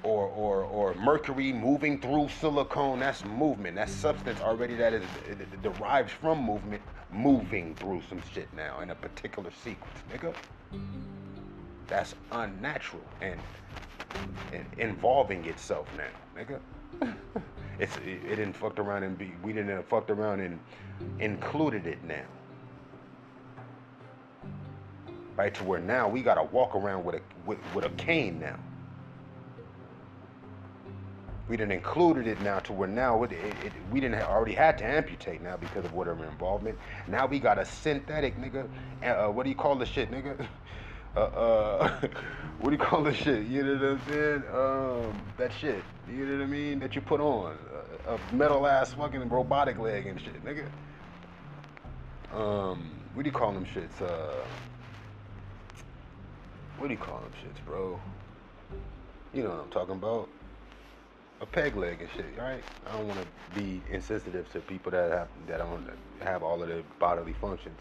Speaker 1: or mercury moving through silicone. That's movement. That's substance already that is derived from movement, moving through some shit now in a particular sequence, nigga. That's unnatural and involving itself now, nigga. It didn't fucked around and we didn't fucked around and included it now, right? To where now we gotta walk around with a cane now. We done included it now to where now we didn't already had to amputate now because of whatever involvement. Now we got a synthetic, nigga. What do you call this shit, nigga? What do you call this shit? You know what I'm saying? That shit. You know what I mean? That you put on a metal ass fucking robotic leg and shit, nigga. What do you call them shits? What do you call them shits, bro? You know what I'm talking about. A peg leg and shit, right? I don't want to be insensitive to people that don't have all of their bodily functions.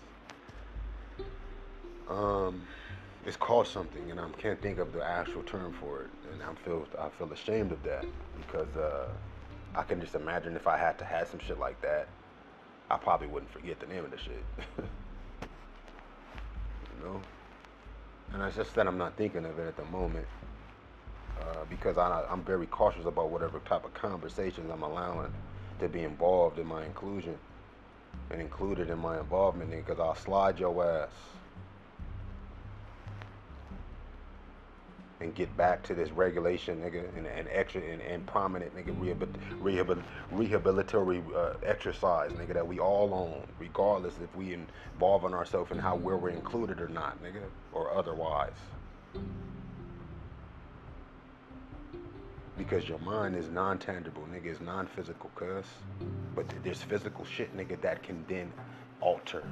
Speaker 1: It's called something, and I can't think of the actual term for it, and I feel ashamed of that because I can just imagine if I had to have some shit like that, I probably wouldn't forget the name of the shit. know. And it's just that I'm not thinking of it at the moment, because I'm very cautious about whatever type of conversations I'm allowing to be involved in my inclusion and included in my involvement, because I'll slide your ass and get back to this regulation, nigga, and extra and prominent, nigga, rehabilitatory exercise, nigga, that we all own, regardless if we involving ourselves in how we're included or not, nigga, or otherwise. Because your mind is non-tangible, nigga, it's non-physical, cuz. But there's physical shit, nigga, that can then alter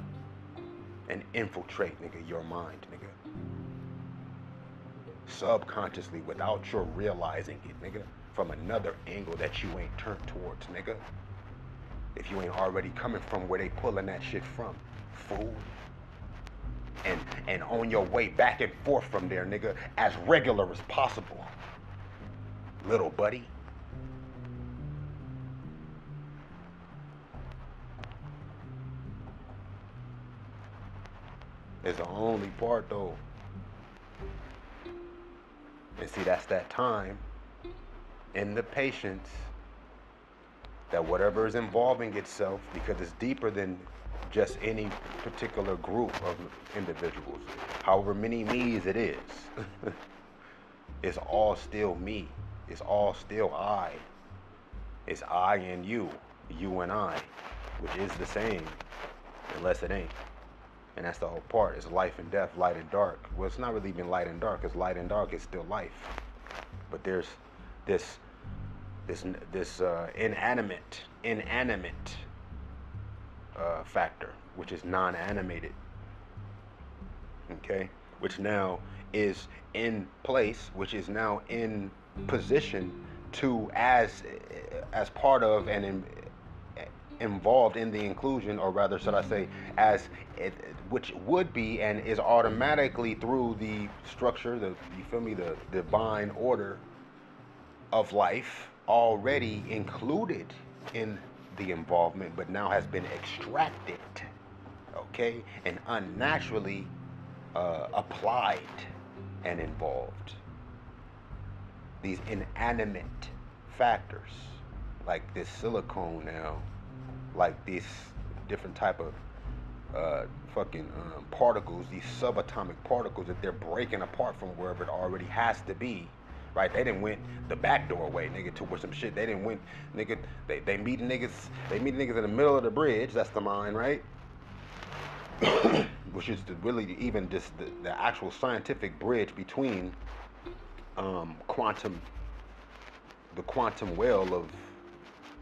Speaker 1: and infiltrate, nigga, your mind, nigga. Subconsciously, without your realizing it, nigga, from another angle that you ain't turned towards, nigga. If you ain't already coming from where they pulling that shit from, fool. And on your way back and forth from there, nigga, as regular as possible, little buddy. It's the only part, though. And see, that's that time and the patience that whatever is involving itself, because it's deeper than just any particular group of individuals, however many me's it is. It's all still me. It's all still I. It's I and you and I, which is the same, unless it ain't. And that's the whole part. It's life and death, light and dark. Well, it's not really even light and dark. It's light and dark. It's still life. But there's this inanimate factor, which is non-animated. Okay, which now is in place, which is now in position to as part of and involved in the inclusion, or rather should I say as it, which would be and is automatically through the structure, the, you feel me, the divine order of life, already included in the involvement, but now has been extracted, okay, and unnaturally applied and involved. These inanimate factors, like this silicone now, like these different type of particles, these subatomic particles that they're breaking apart from wherever it already has to be, right? They didn't went the back doorway, nigga, towards some shit. They didn't went, nigga, they meet niggas in the middle of the bridge. That's the mind, right? Which is really even just the actual scientific bridge between the quantum well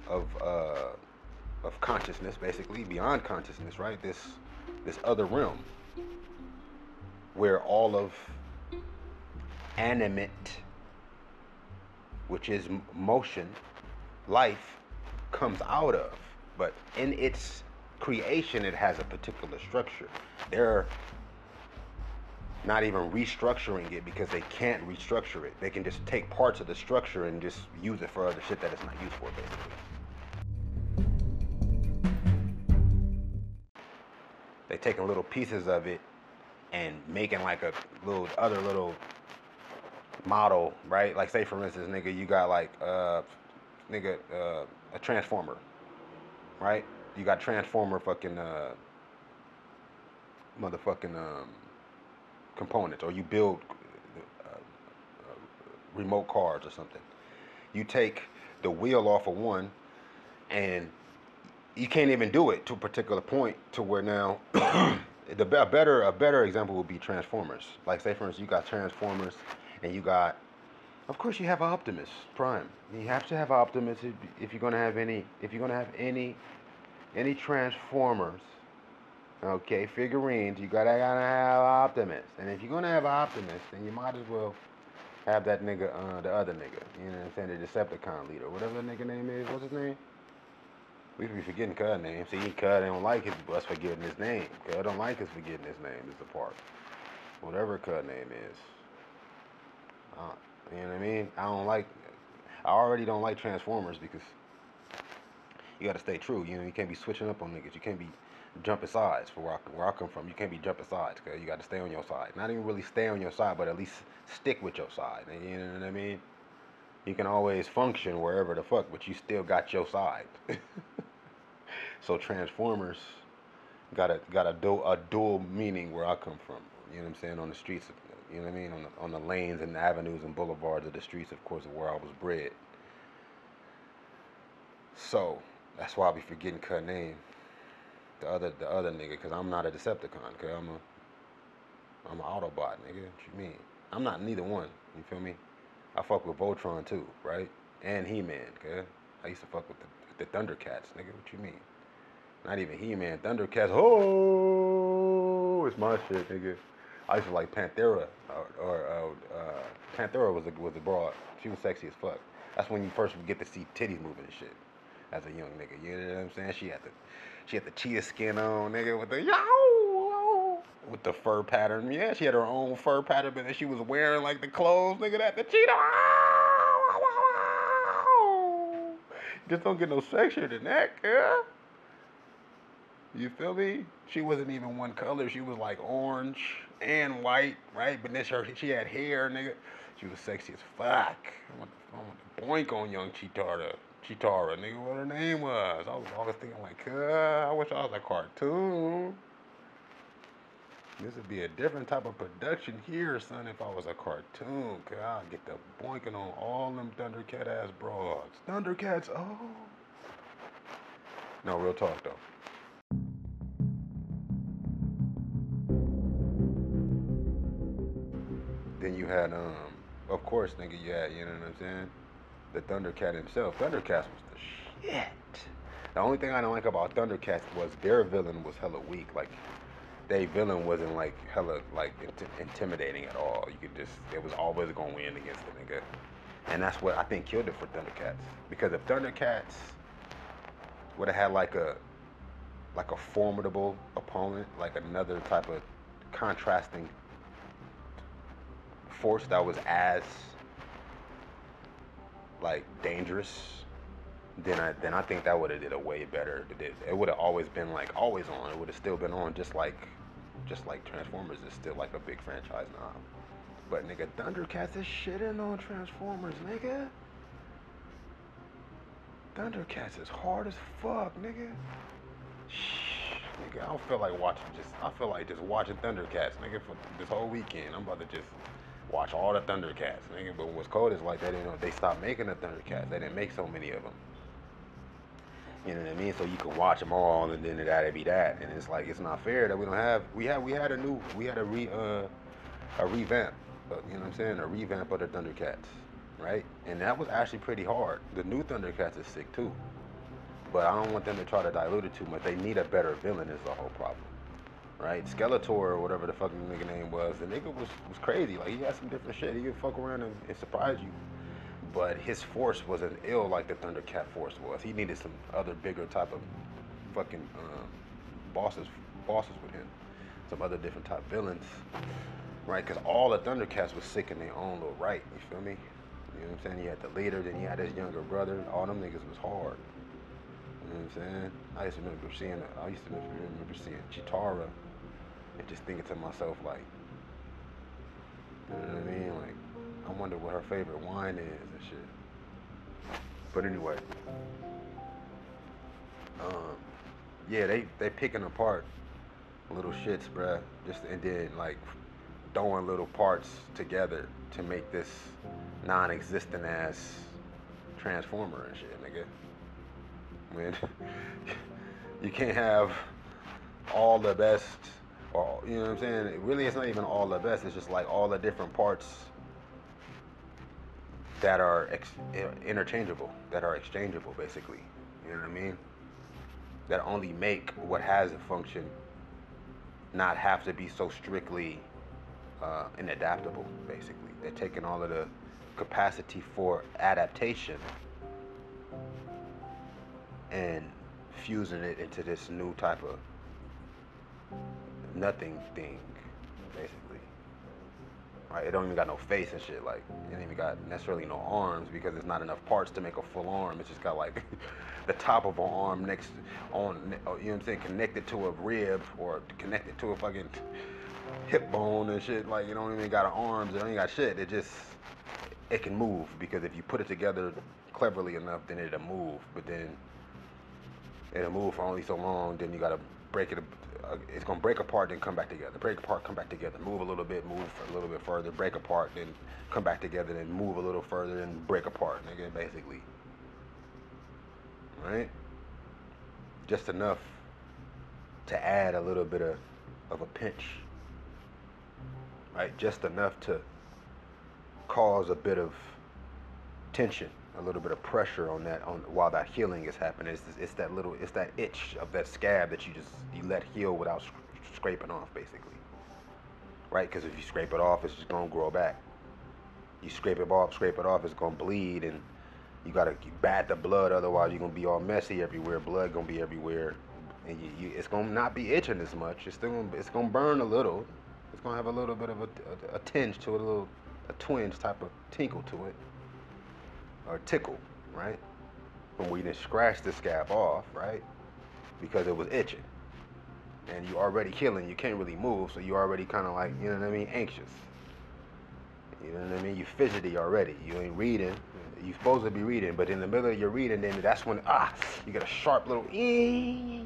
Speaker 1: of consciousness, basically beyond consciousness, right? This other realm where all of animate, which is motion, life, comes out of. But in its creation, it has a particular structure. They're not even restructuring it because they can't restructure it. They can just take parts of the structure and just use it for other shit that it's not used for, basically. They taking little pieces of it and making like a little model, right? Like, say for instance, nigga, you got like a transformer, right? You got transformer fucking motherfucking components, or you build remote cars or something. You take the wheel off of one, and you can't even do it to a particular point to where now a better example would be Transformers. Like, say for instance, you got Transformers, and you got, of course, you have an Optimus Prime. You have to have Optimus if you're gonna have any Transformers, okay, figurines. You gotta have Optimus, and if you're gonna have Optimus, then you might as well have that nigga, the other nigga. You know what I'm saying? The Decepticon leader, whatever that nigga name is. What's his name? We be forgetting Cud name. See, Cud don't like us forgetting his name. Cud don't like us forgetting his name. Is the part. Whatever Cud name is. You know what I mean? I already don't like Transformers because you gotta stay true. You know, you can't be switching up on niggas. You can't be jumping sides. For where I come from, you can't be jumping sides, cause you got to stay on your side. Not even really stay on your side, but at least stick with your side. You know what I mean? You can always function wherever the fuck, but you still got your side. So Transformers got a dual meaning where I come from. You know what I'm saying? On the streets, you know what I mean? On the lanes and avenues and boulevards of the streets, of course, of where I was bred. So that's why I be forgetting cut name. The other nigga, cause I'm not a Decepticon, cause I'm an Autobot, nigga. What you mean? I'm not neither one. You feel me? I fuck with Voltron too, right? And He-Man, cuz I used to fuck with the Thundercats, nigga. What you mean? Not even He-Man, Thundercats. Oh, it's my shit, nigga. I used to like Panthera, or Panthera was a broad. She was sexy as fuck. That's when you first would get to see titties moving and shit. As a young nigga, you know what I'm saying? She had the cheetah skin on, nigga, with the with the fur pattern. Yeah, she had her own fur pattern, but then she was wearing like the clothes, nigga, that the cheetah. Just don't get no sexier than that, girl. You feel me? She wasn't even one color. She was like orange and white, right? But then she had hair, nigga. She was sexy as fuck. I want to boink on young Chitara, nigga, what her name was. I was always thinking like, I wish I was a cartoon. This would be a different type of production here, son, if I was a cartoon. Cause I'd get the boinking on all them Thundercat ass broads. Thundercats, oh. No, real talk though. Then you had, of course, nigga, you had, you know what I'm saying? The Thundercat himself. Thundercats was the shit. The only thing I don't like about Thundercats was their villain was hella weak. Like, their villain wasn't like hella like intimidating at all. You could just, it was always gonna win against the nigga. And that's what I think killed it for Thundercats. Because if Thundercats would have had like a formidable opponent, like another type of contrasting force that was as like dangerous, then I think that would have did a way better. It would have always been like always on. It would have still been on, just like Transformers is still like a big franchise now. But nigga, Thundercats is shitting on Transformers, nigga. Thundercats is hard as fuck, nigga. Shh, nigga, I don't feel like watching I feel like just watching Thundercats, nigga, for this whole weekend. I'm about to just watch all the Thundercats, nigga. But what's cold is like they stopped making the Thundercats. They didn't make so many of them. You know what I mean? So you can watch them all, and then that'd be that. And it's like it's not fair that we don't have. We had a revamp. You know what I'm saying? A revamp of the Thundercats, right? And that was actually pretty hard. The new Thundercats is sick too, but I don't want them to try to dilute it too much. They need a better villain is the whole problem, right? Skeletor or whatever the fucking nigga name was, the nigga was crazy. Like he had some different shit. He could fuck around and surprise you. But his force wasn't ill like the Thundercat force was. He needed some other bigger type of fucking bosses with him. Some other different type villains, right? Because all the Thundercats was sick in their own little right. You feel me? You know what I'm saying? You had the leader, then you had his younger brother. All them niggas was hard. You know what I'm saying? I used to remember seeing Chitara and just thinking to myself like, you know what I mean? Like, I wonder what her favorite wine is and shit. But anyway, yeah, they picking apart little shits, bruh. Just and then like throwing little parts together to make this non-existent ass transformer and shit, nigga. When you can't have all the best, or you know what I'm saying? Really, it's not even all the best. It's just like all the different parts that are interchangeable, that are exchangeable, basically. You know what I mean? That only make what has a function not have to be so strictly inadaptable, basically. They're taking all of the capacity for adaptation and fusing it into this new type of nothing thing, basically. right? It don't even got no face and shit. Like, it ain't even got necessarily no arms because there's not enough parts to make a full arm. It's just got like the top of an arm next on, you know what I'm saying, connected to a rib or connected to a fucking hip bone and shit. Like, you don't even got arms. It don't even got shit. It can move because if you put it together cleverly enough, then it'll move. But then it'll move for only so long. Then you gotta break it. It's gonna break apart, then come back together. Break apart, come back together. Move a little bit, move a little bit further. Break apart, then come back together. Then move a little further, then break apart. Nigga, basically, right? Just enough to add a little bit of a pinch, right? Just enough to cause a bit of tension, a little bit of pressure on that, on while that healing is happening. It's that itch of that scab that you let heal without scraping off, basically, right? Because if you scrape it off, it's just gonna grow back. You scrape it off, it's gonna bleed, and you gotta bat the blood, otherwise you're gonna be all messy everywhere. Blood gonna be everywhere, and it's gonna not be itching as much. It's gonna burn a little. It's gonna have a little bit of a tinge to it, a twinge type of tinkle to it, or tickle, right? When we didn't scratch the scab off, right? Because it was itching. And you already healing, you can't really move, so you already kind of like, you know what I mean, anxious. You know what I mean? You fidgety already. You ain't reading. You're supposed to be reading, but in the middle of your reading, then that's when, you get a sharp little, you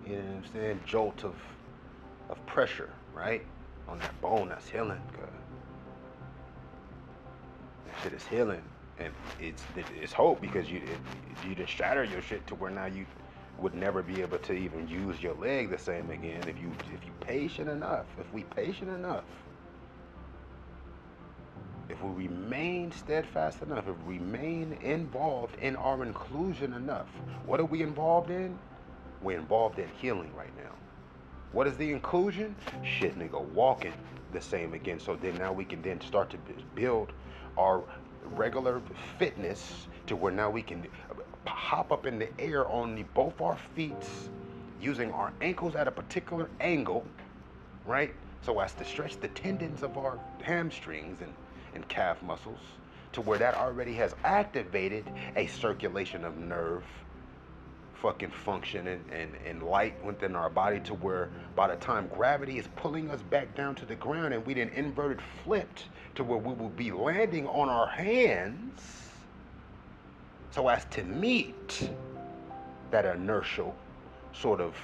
Speaker 1: know what I'm saying, jolt of pressure, right? On that bone that's healing. That shit is healing. And it's hope because you just shatter your shit to where now you would never be able to even use your leg the same again if you patient enough. If we patient enough, if we remain steadfast enough, if we remain involved in our inclusion enough. What are we involved in? We're involved in healing right now. What is the inclusion? Shit, nigga, walking the same again. So then now we can then start to build our regular fitness to where now we can hop up in the air on both our feet using our ankles at a particular angle, right? So as to stretch the tendons of our hamstrings and calf muscles to where that already has activated a circulation of nerve fucking function and light within our body to where by the time gravity is pulling us back down to the ground and we then inverted flipped to where we will be landing on our hands so as to meet that inertial sort of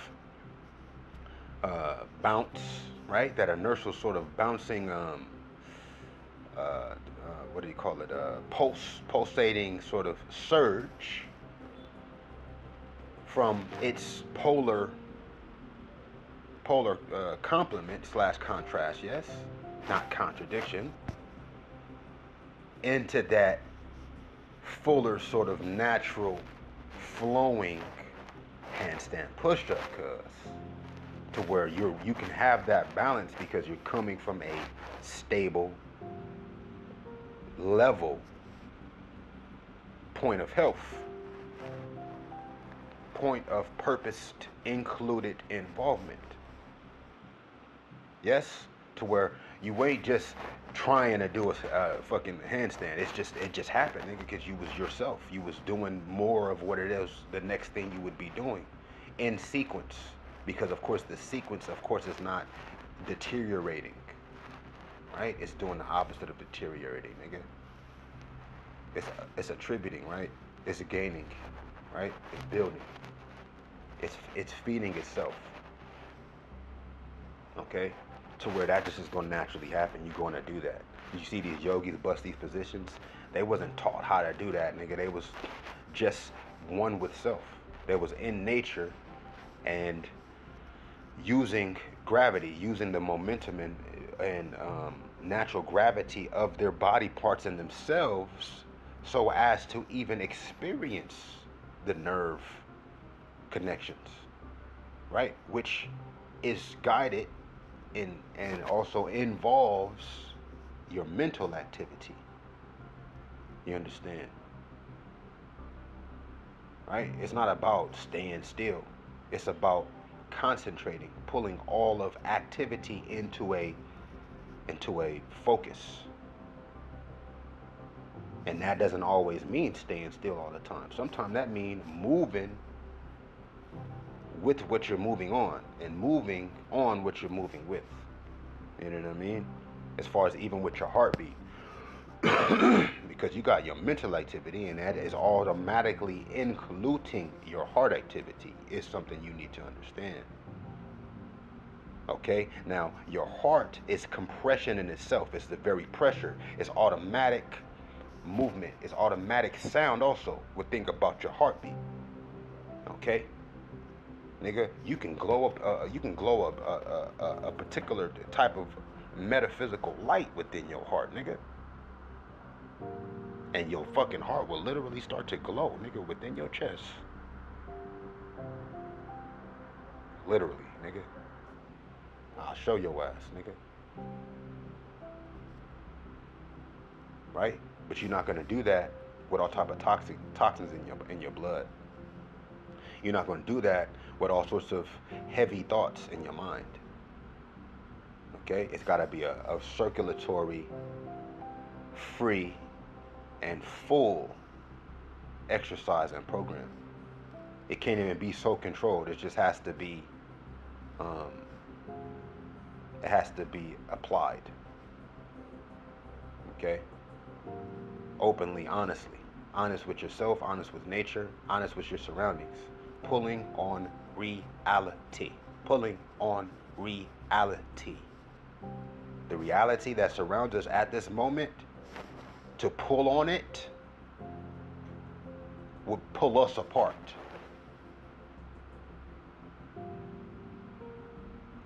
Speaker 1: bounce, right? That inertial sort of bouncing what do you call it? Pulsating sort of surge from its polar complement / contrast, yes, not contradiction, into that fuller sort of natural flowing handstand push-up, to where you can have that balance because you're coming from a stable level point of health, point of purposed included involvement. Yes, to where you ain't just trying to do a fucking handstand. It just happened, nigga, because you was yourself. You was doing more of what it is the next thing you would be doing in sequence, because of course the sequence of course is not deteriorating, right? It's doing the opposite of deteriorating, nigga. It's attributing, right? It's gaining, right? It's building. It's feeding itself. Okay? To where that just is going to naturally happen. You're going to do that. You see these yogis bust these positions. They wasn't taught how to do that, nigga. They was just one with self. They was in nature and using gravity, using the momentum and natural gravity of their body parts in themselves so as to even experience the nerve connections, right? Which is guided in and also involves your mental activity. You understand? Right? It's not about staying still. It's about concentrating, pulling all of activity into into a focus. And that doesn't always mean staying still all the time. Sometimes that means moving with what you're moving on, and moving on what you're moving with. You know what I mean? As far as even with your heartbeat. Because you got your mental activity, and that is automatically including your heart activity, is something you need to understand. Okay? Now, your heart is compression in itself. It's the very pressure. It's automatic movement. It's automatic sound also. Would think about your heartbeat. Okay? Nigga, you can glow up a particular type of metaphysical light within your heart, nigga. And your fucking heart will literally start to glow, nigga, within your chest. Literally, nigga. I'll show your ass, nigga. Right? But you're not gonna do that with all type of toxins in your blood. You're not gonna do that with all sorts of heavy thoughts in your mind. Okay? It's gotta be a circulatory, free, and full exercise and program. It can't even be so controlled. It just has to be applied. Okay? Openly, honestly. Honest with yourself, honest with nature, honest with your surroundings. Pulling on reality. Pulling on reality. The reality that surrounds us at this moment, to pull on it would pull us apart.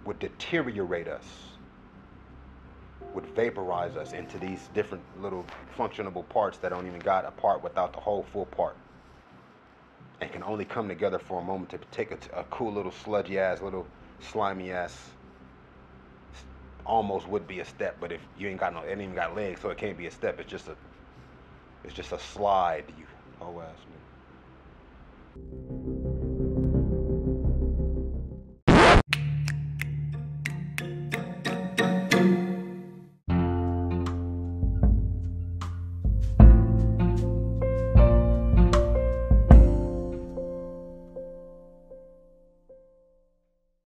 Speaker 1: Would deteriorate us. Would vaporize us into these different little functionable parts that don't even got a part without the whole full part. And can only come together for a moment to take a cool little sludgy ass, little slimy ass, almost would be a step, but if you ain't got no, it ain't even got legs, so it can't be a step. It's just a slide, you whole ass nigga.